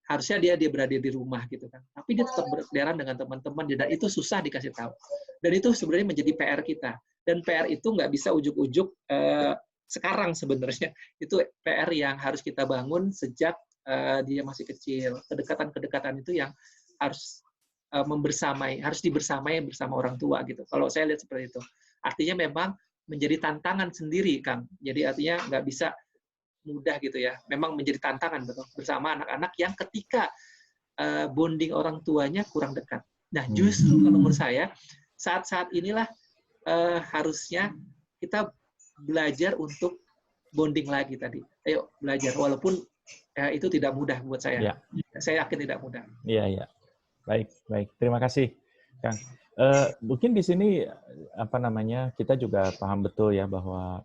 harusnya dia berada di rumah gitu kan. Tapi dia tetap berkeliaran dengan teman-teman dan itu susah dikasih tahu. Dan itu sebenarnya menjadi PR kita. Dan PR itu nggak bisa ujuk-ujuk sekarang sebenarnya. Itu PR yang harus kita bangun sejak dia masih kecil. Kedekatan-kedekatan itu yang harus harus dibersamai bersama orang tua gitu. Kalau saya lihat seperti itu. Artinya memang menjadi tantangan sendiri, Kang. Jadi artinya nggak bisa mudah gitu ya. Memang menjadi tantangan betul bersama anak-anak yang ketika bonding orang tuanya kurang dekat. Nah, justru kalau menurut saya saat-saat inilah harusnya kita belajar untuk bonding lagi tadi. Ayo belajar walaupun itu tidak mudah buat saya. Ya. Saya yakin tidak mudah. Iya. Baik. Terima kasih, Kang. Mungkin di sini kita juga paham betul ya bahwa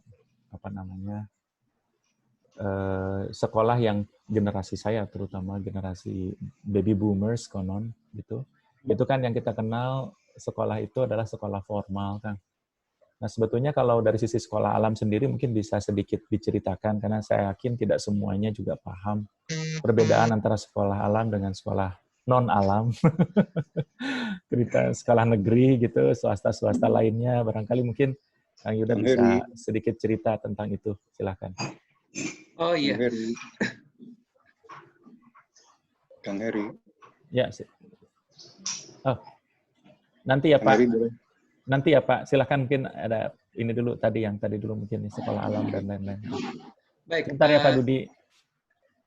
sekolah yang generasi saya, terutama generasi baby boomers konon gitu, itu kan yang kita kenal sekolah itu adalah sekolah formal, kan. Nah, sebetulnya kalau dari sisi sekolah alam sendiri mungkin bisa sedikit diceritakan, karena saya yakin tidak semuanya juga paham perbedaan antara sekolah alam dengan sekolah non alam. Cerita sekolah negeri gitu, swasta lainnya, barangkali mungkin Kang Yuda bisa sedikit cerita tentang itu, silakan. Oh iya. Kang Heri. Ya. Oh. Nanti ya Pak. Nanti ya Pak. Silakan, mungkin ada ini dulu yang tadi dulu mungkin sekolah alam dan lain-lain. Baik. Bentar ya Pak Dudi.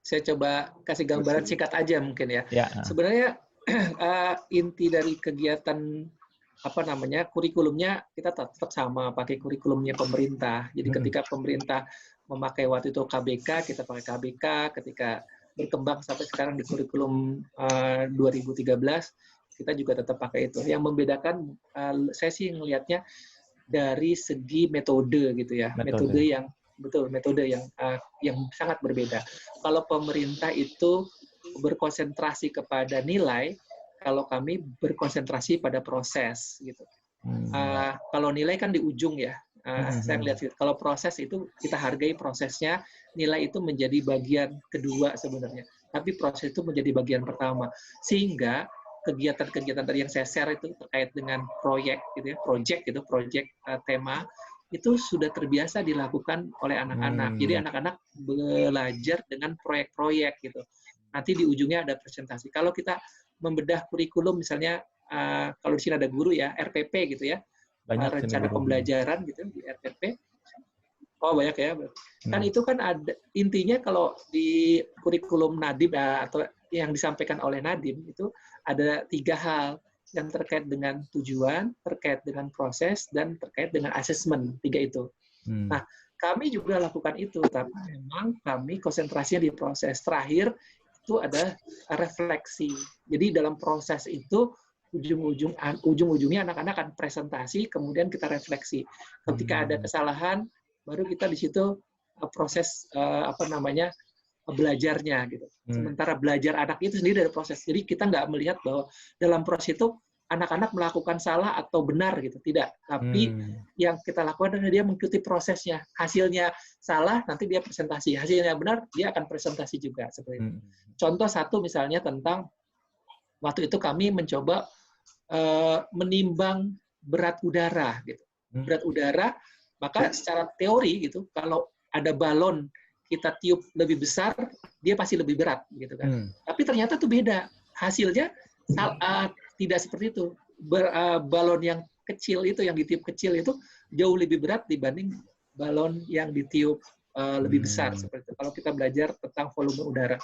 Saya coba kasih gambaran singkat aja mungkin ya. Sebenarnya inti dari kegiatan kurikulumnya kita tetap sama, pakai kurikulumnya pemerintah. Jadi ketika pemerintah memakai waktu itu KBK, kita pakai KBK. Ketika berkembang sampai sekarang di kurikulum 2013, kita juga tetap pakai itu. Yang membedakan, saya sih ngelihatnya dari segi metode gitu ya, metode yang sangat berbeda. Kalau pemerintah itu berkonsentrasi kepada nilai, kalau kami berkonsentrasi pada proses gitu. Kalau nilai kan di ujung ya. Saya melihat kalau proses itu kita hargai prosesnya, nilai itu menjadi bagian kedua sebenarnya. Tapi proses itu menjadi bagian pertama. Sehingga kegiatan-kegiatan tadi yang saya share itu terkait dengan proyek gitu ya, project tema itu sudah terbiasa dilakukan oleh anak-anak. Jadi anak-anak belajar dengan proyek-proyek gitu. Nanti di ujungnya ada presentasi. Kalau kita membedah kurikulum misalnya kalau di sini ada guru ya, RPP gitu ya. Rencana pembelajaran gitu di RPP. Oh, banyak ya. Kan itu kan ada intinya kalau di kurikulum Nadib atau yang disampaikan oleh Nadim itu ada 3 hal yang terkait dengan tujuan, terkait dengan proses, dan terkait dengan asesmen. 3 itu. Nah, kami juga lakukan itu, tapi memang kami konsentrasinya di proses. Terakhir itu ada refleksi. Jadi dalam proses itu ujung-ujungnya anak-anak akan presentasi, kemudian kita refleksi. Ketika ada kesalahan, baru kita di situ proses belajarnya gitu. Sementara belajar anak itu sendiri dari proses. Jadi kita nggak melihat bahwa dalam proses itu anak-anak melakukan salah atau benar gitu, tidak. Tapi yang kita lakukan adalah dia mengikuti prosesnya. Hasilnya salah, nanti dia presentasi. Hasilnya benar, dia akan presentasi juga seperti itu. Contoh satu misalnya tentang waktu itu kami mencoba menimbang berat udara gitu. Berat udara, maka secara teori gitu, kalau ada balon kita tiup lebih besar, dia pasti lebih berat, gitu kan. Tapi ternyata itu beda. Hasilnya tidak seperti itu. Balon yang kecil itu, yang ditiup kecil itu jauh lebih berat dibanding balon yang ditiup lebih besar seperti itu. Kalau kita belajar tentang volume udara.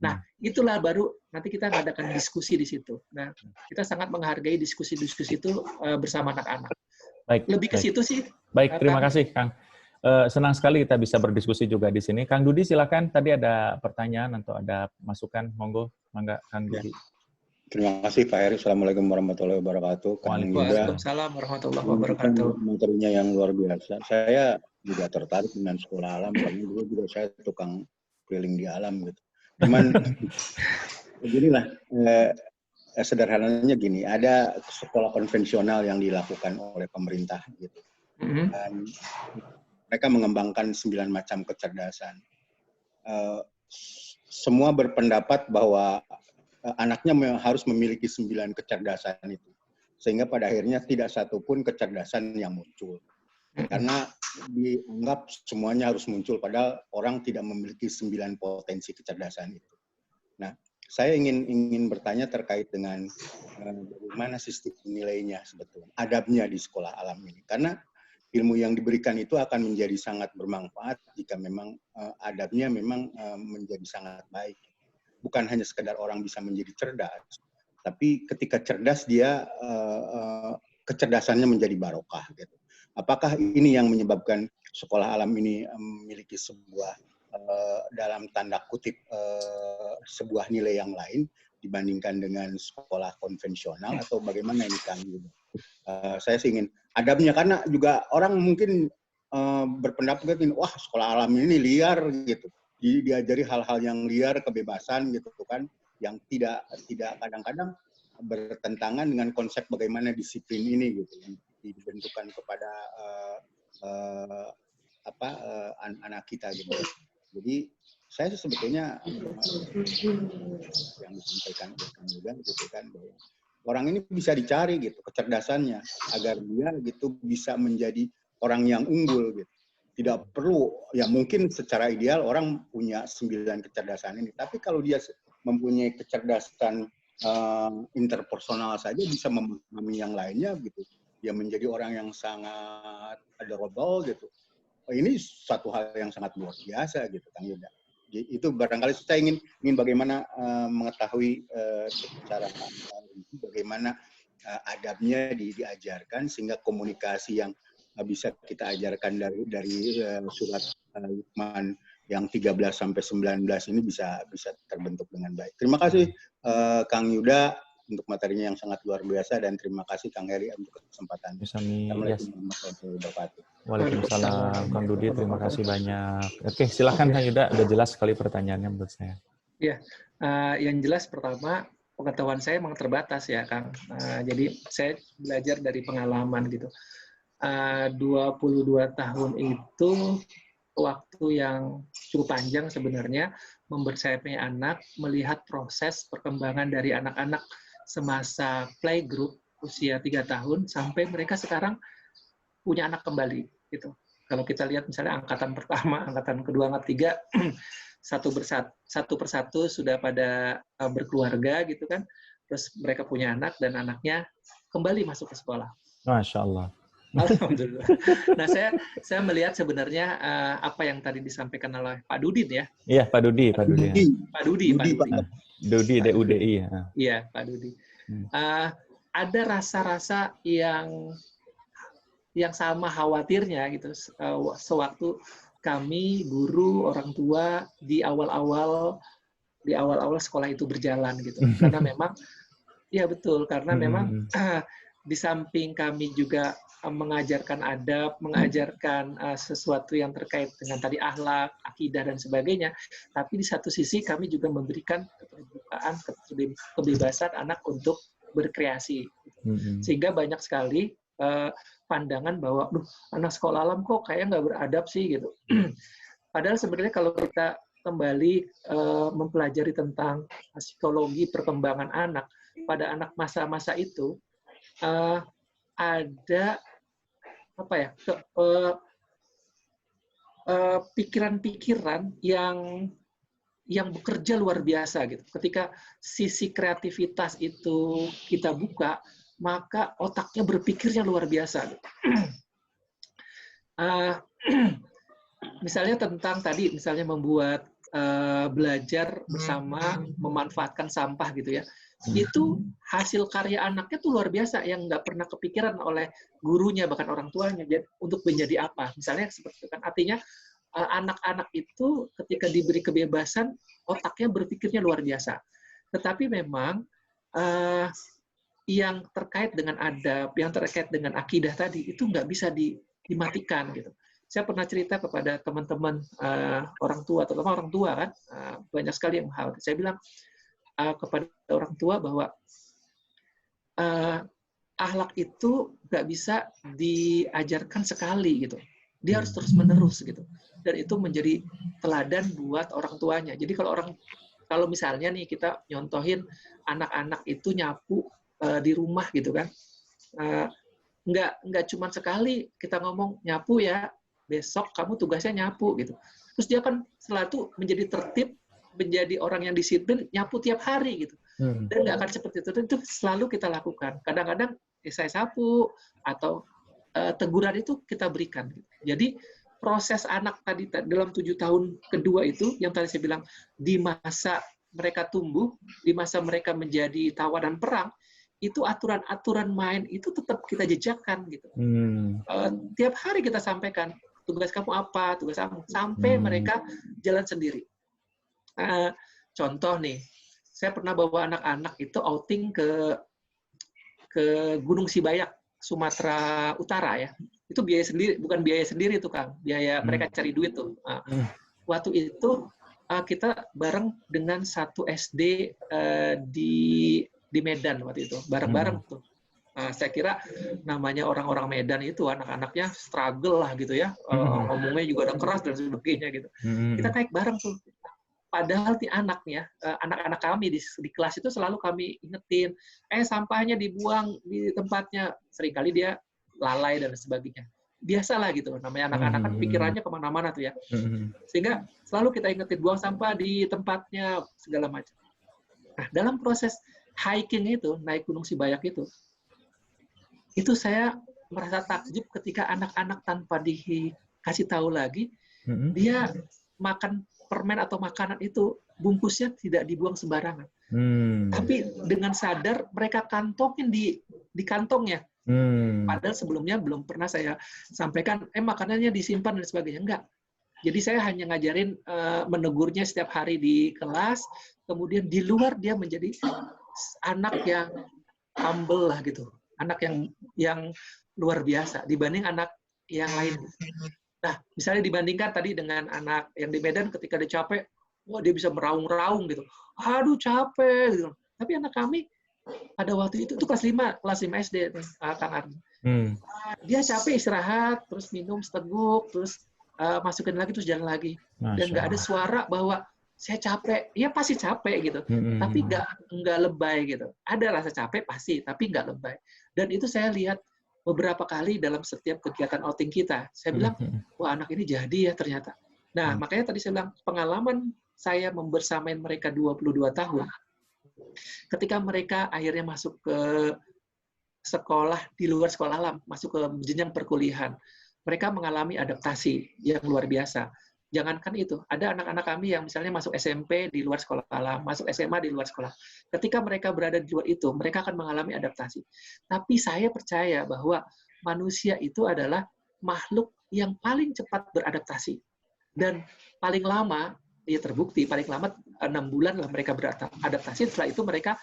Nah, itulah baru nanti kita mengadakan diskusi di situ. Nah, kita sangat menghargai diskusi-diskusi itu bersama anak-anak. Lebih ke situ sih. Baik, terima kasih, Kang. Senang sekali kita bisa berdiskusi juga di sini. Kang Dudi, silakan. Tadi ada pertanyaan atau ada masukan. Monggo, mangga, Kang Dudi. Terima kasih, Pak Heri. Assalamualaikum warahmatullahi wabarakatuh. Waalaikumsalam warahmatullahi wabarakatuh. Materinya yang luar biasa. Saya juga tertarik dengan sekolah alam, karena dulu juga saya tukang keliling di alam gitu. Cuman, beginilah, sederhananya gini, ada sekolah konvensional yang dilakukan oleh pemerintah gitu. Dan mereka mengembangkan 9 macam kecerdasan. Semua berpendapat bahwa anaknya harus memiliki 9 kecerdasan itu. Sehingga pada akhirnya tidak satupun kecerdasan yang muncul. Karena dianggap semuanya harus muncul, padahal orang tidak memiliki 9 potensi kecerdasan itu. Nah, saya ingin bertanya terkait dengan bagaimana sistem nilainya sebetulnya, adabnya di sekolah alam ini. Karena ilmu yang diberikan itu akan menjadi sangat bermanfaat jika memang adabnya memang menjadi sangat baik. Bukan hanya sekedar orang bisa menjadi cerdas, tapi ketika cerdas dia kecerdasannya menjadi barokah gitu. Apakah ini yang menyebabkan sekolah alam ini memiliki sebuah dalam tanda kutip sebuah nilai yang lain dibandingkan dengan sekolah konvensional, atau bagaimana ini, Kang? Saya sih ingin adabnya, karena juga orang mungkin berpendapat gini, wah sekolah alam ini liar gitu, diajari hal-hal yang liar, kebebasan gitu kan, yang tidak kadang-kadang bertentangan dengan konsep bagaimana disiplin ini gitu, yang dibentukkan kepada anak kita gitu. Jadi saya sebetulnya yang disampaikan oleh Kang Yuda gitu kan, bahwa orang ini bisa dicari gitu kecerdasannya agar dia gitu bisa menjadi orang yang unggul gitu. Tidak perlu, ya mungkin secara ideal orang punya 9 kecerdasan ini, tapi kalau dia mempunyai kecerdasan interpersonal saja bisa memahami yang lainnya gitu, dia menjadi orang yang sangat adorable gitu. Ini satu hal yang sangat luar biasa gitu, Kang Yuda. Itu barangkali saya ingin bagaimana mengetahui secara bagaimana adabnya diajarkan sehingga komunikasi yang bisa kita ajarkan dari surat Luqman yang 13 sampai 19 ini bisa terbentuk dengan baik. Terima kasih Kang Yuda untuk materinya yang sangat luar biasa, dan terima kasih Kang Heri untuk kesempatan. Assalamualaikum warahmatullahi wabarakatuh. Waalaikumsalam, Kang Dudi, terima kasih banyak. Oke, silakan Kang Yuda, udah jelas sekali pertanyaannya menurut saya. Ya, yang jelas pertama pengetahuan saya memang terbatas ya Kang. Jadi saya belajar dari pengalaman gitu. 22 tahun itu waktu yang cukup panjang sebenarnya membuat saya punya anak, melihat proses perkembangan dari anak-anak semasa playgroup usia 3 tahun sampai mereka sekarang punya anak kembali gitu. Kalau kita lihat misalnya angkatan pertama, angkatan kedua, angkatan ketiga satu persatu sudah pada berkeluarga gitu kan. Terus mereka punya anak dan anaknya kembali masuk ke sekolah. Masya Allah. Alhamdulillah. Nah, saya melihat sebenarnya apa yang tadi disampaikan oleh Pak Dudin ya. Iya, Pak Dudi. Pak Dudi. Dudi, DUDI. Iya, Pak Dudi. Ada rasa-rasa yang sama khawatirnya gitu. Sewaktu kami guru, orang tua di awal-awal sekolah itu berjalan gitu. Karena memang, ya betul, karena memang di samping kami juga mengajarkan adab, mengajarkan sesuatu yang terkait dengan tadi akhlak, akidah dan sebagainya. Tapi di satu sisi kami juga memberikan keterbukaan, kebebasan anak untuk berkreasi. Sehingga banyak sekali pandangan bahwa, anak sekolah alam kok kayak nggak beradab sih gitu. Padahal sebenarnya kalau kita kembali mempelajari tentang psikologi perkembangan anak, pada anak masa-masa itu ada apa ya, pikiran-pikiran yang bekerja luar biasa gitu. Ketika sisi kreativitas itu kita buka, maka otaknya berpikirnya luar biasa. Gitu. Misalnya tentang tadi, misalnya membuat belajar bersama, memanfaatkan sampah gitu ya. Itu hasil karya anaknya tuh luar biasa yang nggak pernah kepikiran oleh gurunya bahkan orang tuanya untuk menjadi apa. Misalnya seperti itu kan, artinya anak-anak itu ketika diberi kebebasan otaknya berpikirnya luar biasa. Tetapi memang yang terkait dengan adab, yang terkait dengan akidah tadi itu nggak bisa dimatikan gitu. Saya pernah cerita kepada teman-teman orang tua, terutama orang tua kan, banyak sekali yang hal. Saya bilang kepada orang tua bahwa akhlak itu nggak bisa diajarkan sekali gitu. Dia harus terus-menerus gitu. Dan itu menjadi teladan buat orang tuanya. Jadi kalau misalnya nih kita nyontohin anak-anak itu nyapu di rumah gitu kan, nggak cuma sekali kita ngomong nyapu ya, besok kamu tugasnya nyapu gitu. Terus dia kan setelah itu menjadi tertib, menjadi orang yang disiplin, nyapu tiap hari gitu. Dan nggak akan seperti itu selalu kita lakukan. Kadang-kadang saya sapu atau teguran itu kita berikan. Gitu. Jadi proses anak tadi dalam 7 tahun kedua itu, yang tadi saya bilang, di masa mereka tumbuh, di masa mereka menjadi tawanan perang, itu aturan-aturan main itu tetap kita jejakkan gitu. Tiap hari kita sampaikan, tugas kamu apa, tugas kamu, sampai mereka jalan sendiri. Contoh nih, saya pernah bawa anak-anak itu outing ke Gunung Sibayak, Sumatera Utara ya. Itu biaya sendiri, bukan biaya sendiri tuh Kang, biaya mereka cari duit tuh. Waktu itu kita bareng dengan satu SD di Medan waktu itu, bareng-bareng tuh. Saya kira namanya orang-orang Medan itu anak-anaknya struggle lah gitu ya, ngomongnya juga udah keras dan sebagainya gitu. Kita naik bareng tuh. Padahal anak-anak kami di kelas itu selalu kami ingetin, sampahnya dibuang di tempatnya. Seringkali dia lalai dan sebagainya. Biasalah gitu, namanya anak-anak kan pikirannya kemana-mana tuh ya. Sehingga selalu kita ingetin buang sampah di tempatnya segala macam. Nah, dalam proses hiking itu, naik Gunung Sibayak itu saya merasa takjub ketika anak-anak tanpa dikasih tahu lagi, dia makan permen atau makanan itu bungkusnya tidak dibuang sembarangan. Tapi dengan sadar mereka kantongin di kantongnya. Padahal sebelumnya belum pernah saya sampaikan, makanannya disimpan dan sebagainya. Enggak. Jadi saya hanya ngajarin menegurnya setiap hari di kelas, kemudian di luar dia menjadi anak yang humble lah gitu. Anak yang luar biasa dibanding anak yang lain. Nah, misalnya dibandingkan tadi dengan anak yang di Medan ketika dia capek, wah dia bisa meraung-raung gitu. Aduh capek gitu. Tapi anak kami pada waktu itu kelas 5 SD Kang Arni. Dia capek istirahat, terus minum seteguk, terus masukin lagi terus jalan lagi. Dan nggak ada suara bahwa saya capek. Iya pasti capek gitu. Tapi nggak lebay gitu. Ada rasa capek pasti, tapi nggak lebay. Dan itu saya lihat beberapa kali dalam setiap kegiatan outing kita. Saya bilang, wah anak ini jadi ya ternyata. Nah, makanya tadi saya bilang, pengalaman saya membersamain mereka 22 tahun, ketika mereka akhirnya masuk ke sekolah di luar sekolah alam, masuk ke jenjang perkuliahan. Mereka mengalami adaptasi yang luar biasa. Jangankan itu, ada anak-anak kami yang misalnya masuk SMP di luar sekolah alam, masuk SMA di luar sekolah. Ketika mereka berada di luar itu, mereka akan mengalami adaptasi. Tapi saya percaya bahwa manusia itu adalah makhluk yang paling cepat beradaptasi. Dan paling lama, ya terbukti, paling lama 6 bulan lah mereka beradaptasi. Setelah itu mereka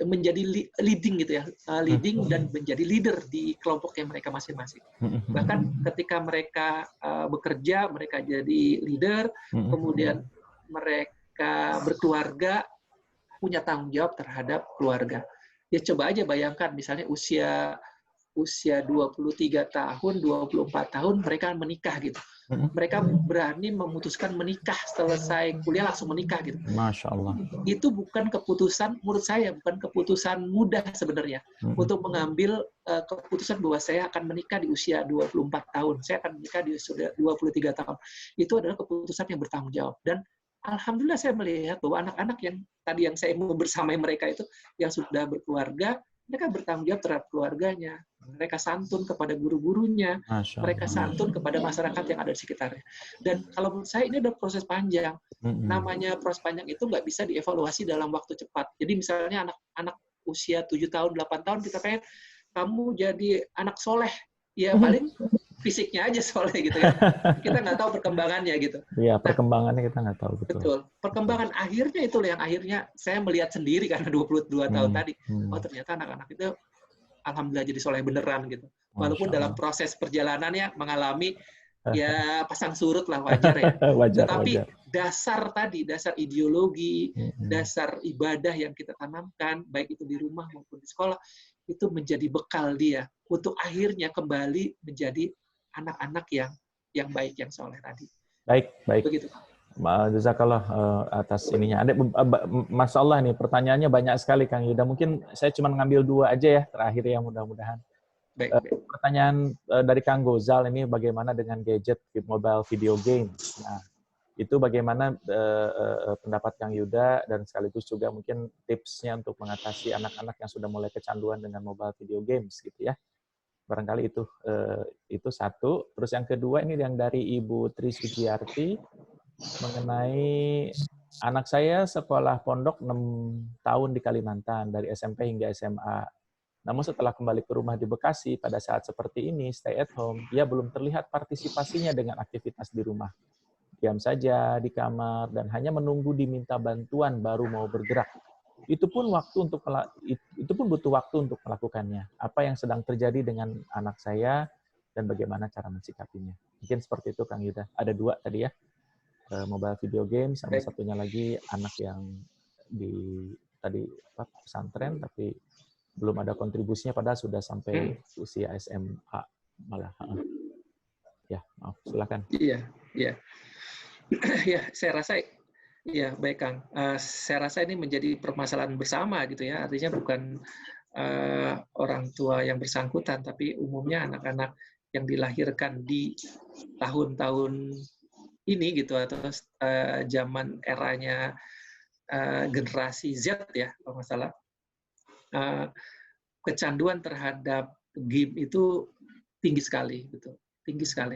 menjadi leading gitu ya, leading dan menjadi leader di kelompoknya mereka masing-masing. Bahkan ketika mereka bekerja, mereka jadi leader, kemudian mereka berkeluarga, punya tanggung jawab terhadap keluarga. Ya coba aja bayangkan, misalnya usia 23 tahun, 24 tahun mereka menikah gitu. Mereka berani memutuskan menikah, selesai kuliah langsung menikah gitu. Masya Allah. Itu bukan keputusan, menurut saya bukan keputusan mudah sebenarnya untuk mengambil keputusan bahwa saya akan menikah di usia 24 tahun, saya akan menikah di usia 23 tahun. Itu adalah keputusan yang bertanggung jawab. Dan alhamdulillah saya melihat bahwa anak-anak yang tadi yang saya mau bersamai mereka itu yang sudah berkeluarga, mereka bertanggung jawab terhadap keluarganya. Mereka santun kepada guru-gurunya, mereka santun kepada masyarakat yang ada di sekitarnya. Dan kalau menurut saya ini ada proses panjang. Namanya proses panjang itu nggak bisa dievaluasi dalam waktu cepat. Jadi misalnya anak usia 7 tahun, 8 tahun, kita pengen kamu jadi anak soleh. Ya paling fisiknya aja soleh gitu ya. Kita nggak tahu perkembangannya gitu. Iya, perkembangannya kita nggak tahu. Betul. Perkembangan akhirnya itu yang akhirnya saya melihat sendiri karena 22 tahun tadi. Oh ternyata anak-anak itu alhamdulillah jadi soleh beneran gitu. Walaupun dalam proses perjalanannya mengalami ya pasang surut lah, wajar ya. Tetapi dasar tadi, dasar ideologi, dasar ibadah yang kita tanamkan, baik itu di rumah maupun di sekolah, itu menjadi bekal dia untuk akhirnya kembali menjadi anak-anak yang baik, yang soleh tadi. Baik. Begitu. Jazakallah atas ininya. Ada, Masya Allah nih, pertanyaannya banyak sekali Kang Yuda. Mungkin saya cuma ngambil 2 aja ya, terakhir ya mudah-mudahan. Baik. Pertanyaan dari Kang Gozal ini, bagaimana dengan gadget mobile video game? Nah, itu bagaimana pendapat Kang Yuda, dan sekaligus juga mungkin tipsnya untuk mengatasi anak-anak yang sudah mulai kecanduan dengan mobile video games gitu ya. Barangkali itu satu. Terus yang kedua ini yang dari Ibu Tri Sujiarti, mengenai anak saya sekolah pondok 6 tahun di Kalimantan, dari SMP hingga SMA. Namun setelah kembali ke rumah di Bekasi, pada saat seperti ini, stay at home, dia belum terlihat partisipasinya dengan aktivitas di rumah. Diam saja di kamar, dan hanya menunggu diminta bantuan baru mau bergerak. Itu pun butuh waktu untuk melakukannya. Apa yang sedang terjadi dengan anak saya, dan bagaimana cara mensikapinya. Mungkin seperti itu, Kang Yuda. Ada 2 tadi ya. Mobile video game, sama satunya lagi anak yang di pesantren tapi belum ada kontribusinya padahal sudah sampai usia SMA malah. Ya, maaf, silakan. Iya. Ya, saya rasa ya baik Kang. Saya rasa ini menjadi permasalahan bersama gitu ya. Artinya bukan orang tua yang bersangkutan, tapi umumnya anak-anak yang dilahirkan di tahun-tahun ini gitu, atau zaman eranya generasi Z ya kalau nggak salah, kecanduan terhadap game itu tinggi sekali gitu, tinggi sekali.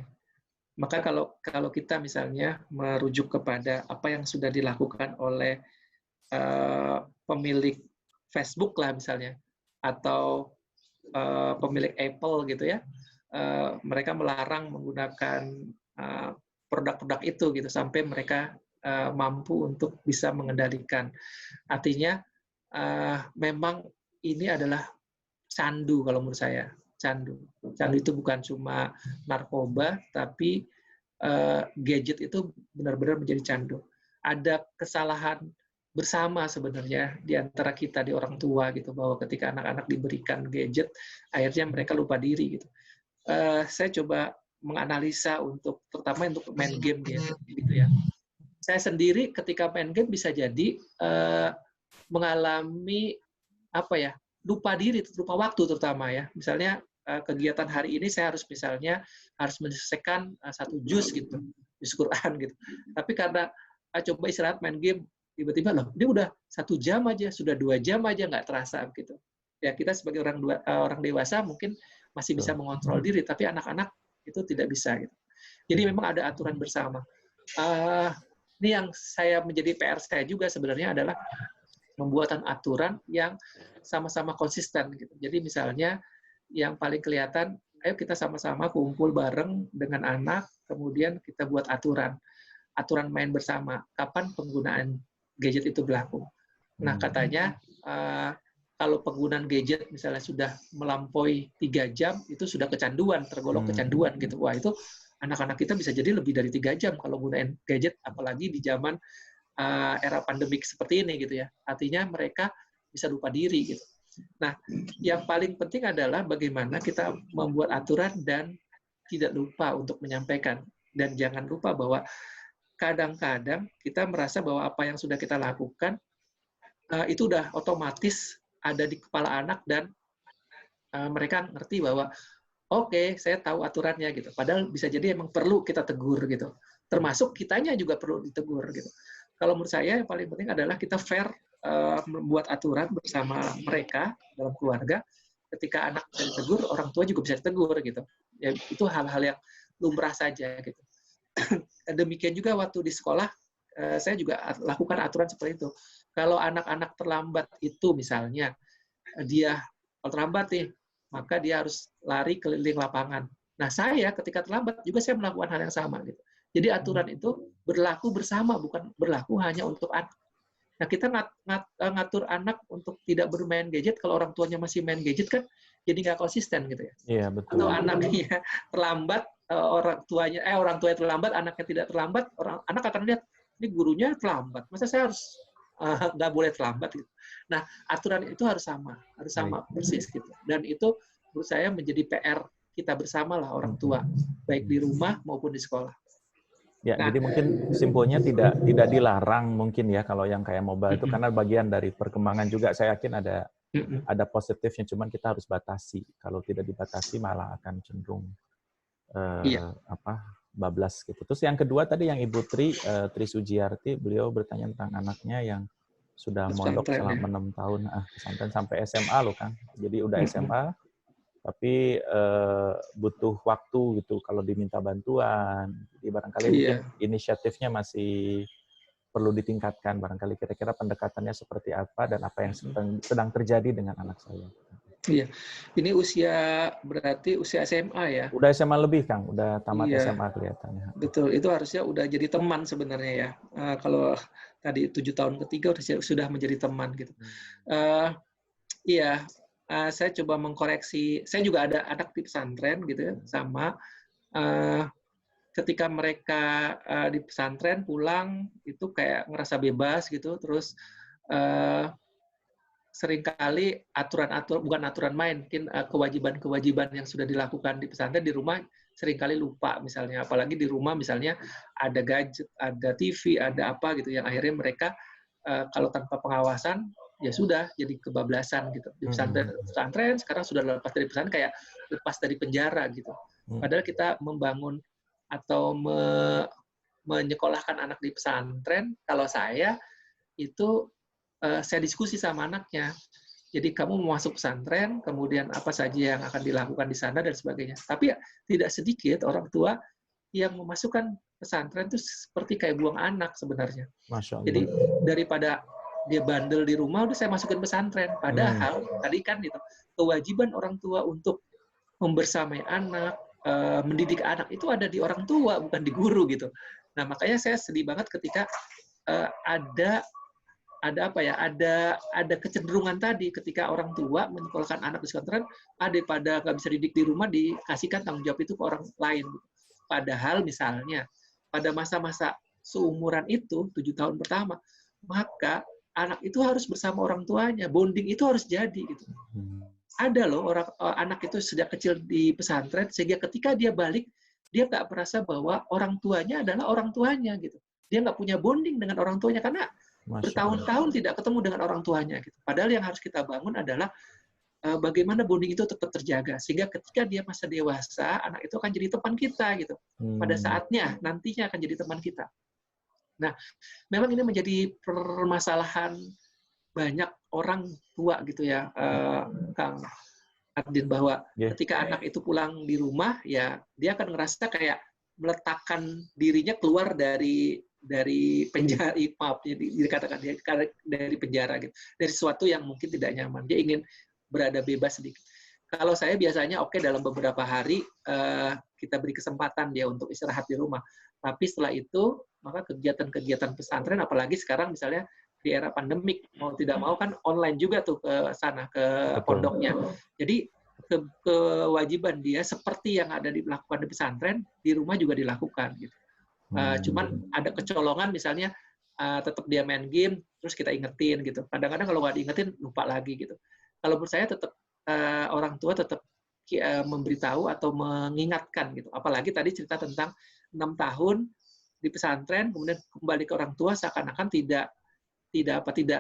Maka kalau kita misalnya merujuk kepada apa yang sudah dilakukan oleh pemilik Facebook lah misalnya, atau pemilik Apple gitu ya, mereka melarang menggunakan produk-produk itu gitu sampai mereka mampu untuk bisa mengendalikan. Artinya memang ini adalah candu kalau menurut saya. Candu itu bukan cuma narkoba, tapi gadget itu benar-benar menjadi candu. Ada kesalahan bersama sebenarnya di antara kita, di orang tua gitu, bahwa ketika anak-anak diberikan gadget, akhirnya mereka lupa diri gitu. Saya coba menganalisa terutama untuk main game gitu ya. Saya sendiri ketika main game bisa jadi mengalami lupa diri, lupa waktu terutama ya. Misalnya kegiatan hari ini saya harus menyelesaikan 1 juz gitu, juz Quran gitu. Tapi karena coba istirahat main game, tiba-tiba loh, dia udah 1 jam aja, sudah 2 jam aja nggak terasa gitu. Ya kita sebagai orang dewasa mungkin masih bisa mengontrol diri, tapi anak-anak itu tidak bisa gitu. Jadi memang ada aturan bersama. Ini yang saya menjadi PR saya juga sebenarnya adalah pembuatan aturan yang sama-sama konsisten gitu. Jadi misalnya yang paling kelihatan, ayo kita sama-sama kumpul bareng dengan anak, kemudian kita buat aturan main bersama. Kapan penggunaan gadget itu berlaku? Nah katanya kalau penggunaan gadget misalnya sudah melampaui 3 jam, itu sudah kecanduan, tergolong kecanduan gitu. Wah itu anak-anak kita bisa jadi lebih dari 3 jam kalau gunain gadget, apalagi di zaman era pandemik seperti ini gitu ya. Artinya mereka bisa lupa diri gitu. Nah, yang paling penting adalah bagaimana kita membuat aturan dan tidak lupa untuk menyampaikan. Dan jangan lupa bahwa kadang-kadang kita merasa bahwa apa yang sudah kita lakukan itu udah otomatis ada di kepala anak dan mereka ngerti bahwa oke, saya tahu aturannya gitu. Padahal bisa jadi emang perlu kita tegur gitu. Termasuk kitanya juga perlu ditegur gitu. Kalau menurut saya yang paling penting adalah kita fair membuat aturan bersama mereka dalam keluarga. Ketika anak bisa ditegur, orang tua juga bisa ditegur gitu. Ya, itu hal-hal yang lumrah saja gitu. Demikian juga waktu di sekolah, saya juga lakukan aturan seperti itu. Kalau anak-anak terlambat itu misalnya, dia terlambat nih, maka dia harus lari keliling lapangan. Nah, saya ketika terlambat juga saya melakukan hal yang sama gitu. Jadi aturan itu berlaku bersama, bukan berlaku hanya untuk anak. Nah, kita ngatur anak untuk tidak bermain gadget, kalau orang tuanya masih main gadget kan jadi nggak konsisten gitu ya. Iya, betul. Atau anaknya terlambat, orang tuanya terlambat, anaknya tidak terlambat, anak akan lihat, ini gurunya terlambat, masa saya harus nggak boleh terlambat gitu. Nah, aturan itu harus sama persis gitu. Dan itu menurut saya menjadi PR kita bersama lah orang tua, baik di rumah maupun di sekolah. Ya, jadi mungkin simpulnya tidak dilarang mungkin ya kalau yang kayak mobile itu karena bagian dari perkembangan juga, saya yakin ada positifnya, cuman kita harus batasi. Kalau tidak dibatasi malah akan cenderung bablas gitu. Terus yang kedua tadi yang Ibu Tri Sujiarti, beliau bertanya tentang anaknya yang sudah mondok selama 6 tahun, pesantren sampai SMA loh kan. Jadi udah SMA tapi butuh waktu gitu kalau diminta bantuan. Jadi barangkali mungkin inisiatifnya masih perlu ditingkatkan, barangkali kira-kira pendekatannya seperti apa dan apa yang sedang terjadi dengan anak saya. Iya, ini berarti usia SMA ya? Udah SMA lebih, Kang. Udah tamat SMA kelihatannya. Betul, itu harusnya udah jadi teman sebenarnya ya. Kalau tadi 7 tahun ketiga sudah menjadi teman gitu. Iya, saya coba mengkoreksi. Saya juga ada anak di pesantren gitu ya, sama. Ketika mereka di pesantren pulang itu kayak ngerasa bebas gitu, terus seringkali bukan aturan main, mungkin kewajiban-kewajiban yang sudah dilakukan di pesantren di rumah seringkali lupa misalnya, apalagi di rumah misalnya ada gadget, ada TV, ada apa gitu yang akhirnya mereka kalau tanpa pengawasan ya sudah jadi kebablasan gitu. Di pesantren sekarang sudah lepas dari pesantren kayak lepas dari penjara gitu. Padahal kita membangun atau menyekolahkan anak di pesantren, kalau saya itu saya diskusi sama anaknya. Jadi kamu mau masuk pesantren, kemudian apa saja yang akan dilakukan di sana dan sebagainya. Tapi tidak sedikit orang tua yang memasukkan pesantren itu seperti kayak buang anak sebenarnya. Masya Allah. Jadi daripada dia bandel di rumah, udah saya masukin pesantren. Padahal tadi kan itu kewajiban orang tua untuk membersamai anak, mendidik anak itu ada di orang tua, bukan di guru gitu. Nah makanya saya sedih banget ketika ada kecenderungan tadi ketika orang tua menyekolahkan anak di pesantren, daripada nggak bisa didik di rumah, dikasihkan tanggung jawab itu ke orang lain. Padahal misalnya pada masa-masa seumuran itu 7 tahun pertama, maka anak itu harus bersama orang tuanya, bonding itu harus jadi gitu. Ada loh anak itu sejak kecil di pesantren sehingga ketika dia balik dia nggak merasa bahwa orang tuanya adalah orang tuanya gitu. Dia nggak punya bonding dengan orang tuanya karena bertahun-tahun tidak ketemu dengan orang tuanya. Gitu. Padahal yang harus kita bangun adalah bagaimana bonding itu tetap terjaga. Sehingga ketika dia masa dewasa, anak itu akan jadi teman kita. Gitu. Pada saatnya, nantinya akan jadi teman kita. Nah, memang ini menjadi permasalahan banyak orang tua gitu ya, Kang Ardin, bahwa ketika anak itu pulang di rumah, ya dia akan ngerasa kayak meletakkan dirinya keluar dari penjara, maaf, dikatakan dari penjara gitu, dari sesuatu yang mungkin tidak nyaman. Dia ingin berada bebas sedikit. Kalau saya biasanya dalam beberapa hari kita beri kesempatan dia untuk istirahat di rumah. Tapi setelah itu maka kegiatan-kegiatan pesantren, apalagi sekarang misalnya di era pandemik, mau tidak mau kan online juga tuh ke sana, ke pondoknya. Jadi kewajiban dia seperti yang ada dilakukan di pesantren, di rumah juga dilakukan gitu. Cuman ada kecolongan misalnya tetap dia main game, terus kita ingetin gitu. Kadang-kadang kalau nggak diingetin lupa lagi gitu. Kalau menurut saya tetap orang tua tetap memberitahu atau mengingatkan gitu. Apalagi tadi cerita tentang 6 tahun di pesantren, kemudian kembali ke orang tua seakan-akan tidak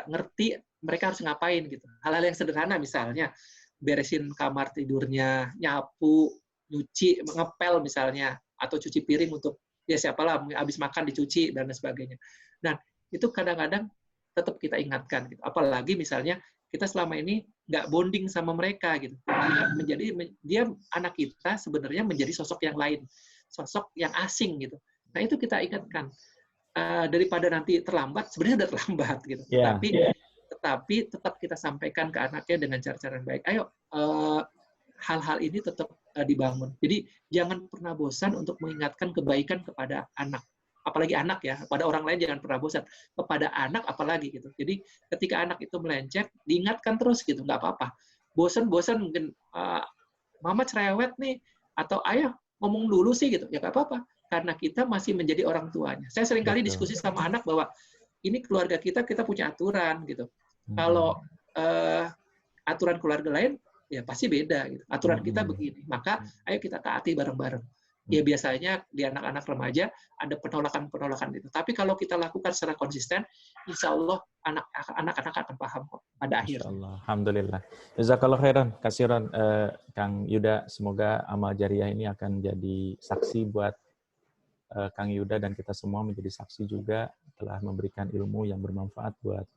ngerti mereka harus ngapain gitu. Hal-hal yang sederhana misalnya beresin kamar tidurnya, nyapu, nyuci, ngepel misalnya, atau cuci piring untuk ya siapalah habis makan dicuci dan sebagainya. Nah, itu kadang-kadang tetap kita ingatkan gitu. Apalagi misalnya kita selama ini nggak bonding sama mereka gitu. Dia anak kita sebenarnya menjadi sosok yang lain, sosok yang asing gitu. Nah, itu kita ingatkan. Daripada nanti terlambat, sebenarnya sudah terlambat gitu. Tetapi tetap kita sampaikan ke anaknya dengan cara-cara yang baik. Ayo, hal-hal ini tetap dibangun. Jadi jangan pernah bosan untuk mengingatkan kebaikan kepada anak. Apalagi anak ya, pada orang lain jangan pernah bosan. Kepada anak apalagi gitu. Jadi ketika anak itu melenceng, diingatkan terus gitu, nggak apa-apa. Bosan-bosan mungkin, mama cerewet nih, atau ayah ngomong dulu sih gitu, ya nggak apa-apa. Karena kita masih menjadi orang tuanya. Saya sering kali diskusi sama anak bahwa ini keluarga kita punya aturan gitu. Kalau aturan keluarga lain, ya pasti beda gitu. Aturan kita begini, maka ayo kita taati bareng-bareng. Ya biasanya di anak-anak remaja ada penolakan-penolakan itu. Tapi kalau kita lakukan secara konsisten, insya Allah anak-anak akan paham kok pada akhirnya. Alhamdulillah. Jazakallah khairan, kasiran Kang Yuda. Semoga amal jariah ini akan jadi saksi buat Kang Yuda dan kita semua, menjadi saksi juga telah memberikan ilmu yang bermanfaat buat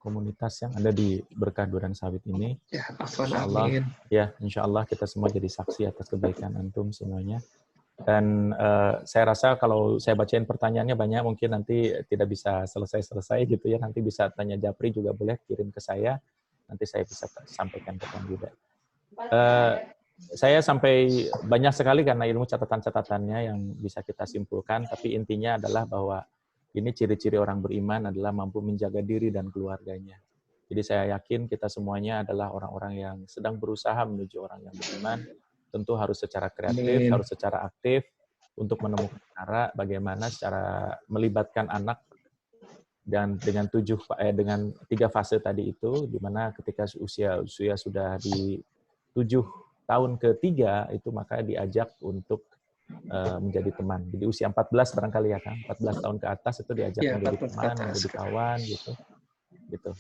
komunitas yang ada di Berkah Durian Sawit ini. Ya, insyaallah, ya, insyaallah kita semua jadi saksi atas kebaikan antum semuanya. Dan saya rasa kalau saya bacain pertanyaannya banyak, mungkin nanti tidak bisa selesai-selesai gitu ya. Nanti bisa tanya Japri juga boleh, kirim ke saya. Nanti saya bisa sampaikan ke Kang Yuda. Saya sampai banyak sekali karena ilmu catatan-catatannya yang bisa kita simpulkan. Tapi intinya adalah bahwa ini ciri-ciri orang beriman adalah mampu menjaga diri dan keluarganya. Jadi saya yakin kita semuanya adalah orang-orang yang sedang berusaha menuju orang yang beriman. Tentu harus secara kreatif, harus secara aktif untuk menemukan cara bagaimana secara melibatkan anak dan dengan 3 fase tadi itu, di mana ketika usia sudah di 7 tahun ke-3 itu maka diajak untuk menjadi teman. Jadi usia 14 barangkali ya kan, 14 tahun ke atas itu diajak menjadi teman, menjadi kawan gitu.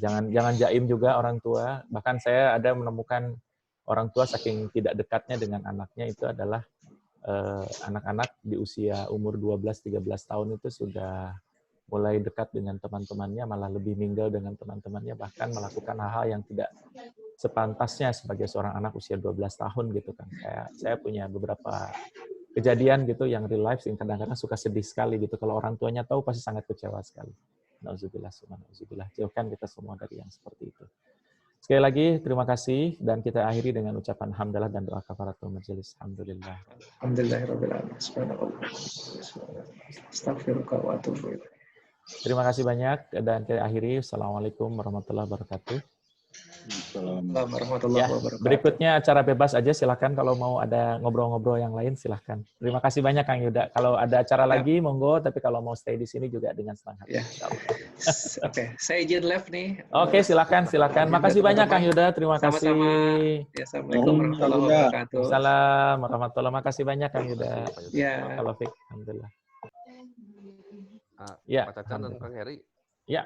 Jangan jaim juga orang tua. Bahkan saya ada menemukan orang tua saking tidak dekatnya dengan anaknya itu adalah anak-anak di usia umur 12-13 tahun itu sudah mulai dekat dengan teman-temannya, malah lebih mingle dengan teman-temannya, bahkan melakukan hal-hal yang tidak sepantasnya sebagai seorang anak usia 12 tahun gitu kan. Saya punya beberapa kejadian gitu yang real life yang kadang-kadang suka sedih sekali gitu. Kalau orang tuanya tahu pasti sangat kecewa sekali. Nauzubillah, subhanallah. Jauhkan kita semua dari yang seperti itu. Sekali lagi, terima kasih, dan kita akhiri dengan ucapan hamdalah dan doa kafaratul majelis. Alhamdulillah. Alhamdulillahirabbil alamin. Astaghfirullah wa atubu ilaih. Terima kasih banyak, dan kita akhiri. Assalamualaikum warahmatullahi wabarakatuh. Ya, berikutnya acara bebas aja, silahkan kalau mau ada ngobrol-ngobrol yang lain silahkan. Terima kasih banyak Kang Yuda. Kalau ada acara lagi monggo, tapi kalau mau stay di sini juga dengan senang hati. Ya. Oke, saya izin live nih. Oke, silahkan. Makasih banyak Kang Yuda, terima kasih. Sama-sama. Ya, assalamualaikum warahmatullahi wabarakatuh. Waalaikumsalam warahmatullahi wabarakatuh. Makasih banyak Kang Yuda. Ya. Alhamdulillah. Ya. Pak Caca dan Kang Heri. Ya.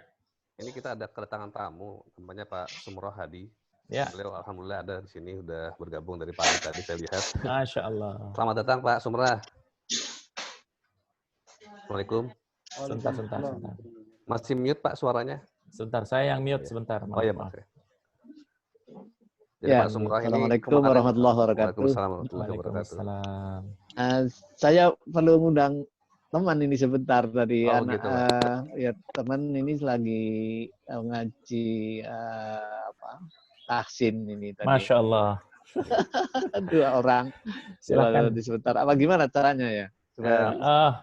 Ini kita ada kedatangan tamu, namanya Pak Sumroh Hadi. Ya. Beliau alhamdulillah ada di sini, udah bergabung dari pagi tadi saya lihat. Masya Allah. Selamat datang Pak Sumroh. Assalamualaikum. Sebentar. Masih mute Pak suaranya? Sebentar, saya yang mute sebentar. Oh iya, Maaf. Pak. Jadi Ya, Pak Sumrah ini Assalamualaikum warahmatullahi wabarakatuh. Waalaikumsalam warahmatullahi wabarakatuh. Waalaikumsalam. Saya perlu ngundang teman ini sebentar tadi. Oh, Anak, begitu, Pak. ya teman ini lagi ngaji tahsin ini tadi. Masya Allah. 2 orang. Silakan. Di sebentar. Apa gimana caranya ya?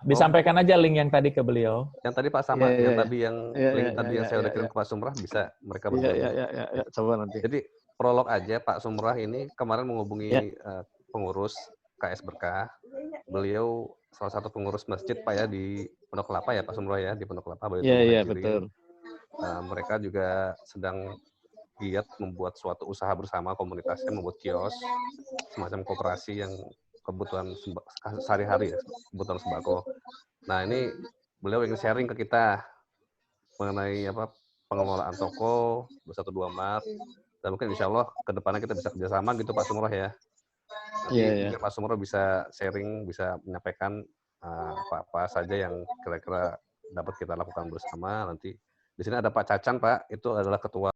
Disampaikan aja link yang tadi ke beliau. Yang tadi Pak sama, Iya, yang iya. tadi yang Iya, link iya, tadi iya, yang saya udah iya, kirim iya. ke Pak Sumrah bisa mereka Iya, berdua. ya, coba nanti. Jadi prolog aja Pak Sumrah ini kemarin menghubungi pengurus KS Berkah. Beliau salah satu pengurus masjid Pak ya di Pondok Kelapa ya Pak Sumrah ya, di Pondok Kelapa. Iya, betul. Mereka juga sedang giat membuat suatu usaha bersama komunitasnya, membuat kios, semacam koperasi yang kebutuhan sehari-hari, ya, kebutuhan sembako. Nah ini beliau ingin sharing ke kita mengenai pengelolaan toko, 21 Maret, dan mungkin insya Allah ke depannya kita bisa kerjasama gitu Pak Sumrah ya. Nanti mungkin Pak Sumrah bisa sharing, bisa menyampaikan apa saja yang kira-kira dapat kita lakukan bersama. Nanti di sini ada Pak Cacan Pak, itu adalah ketua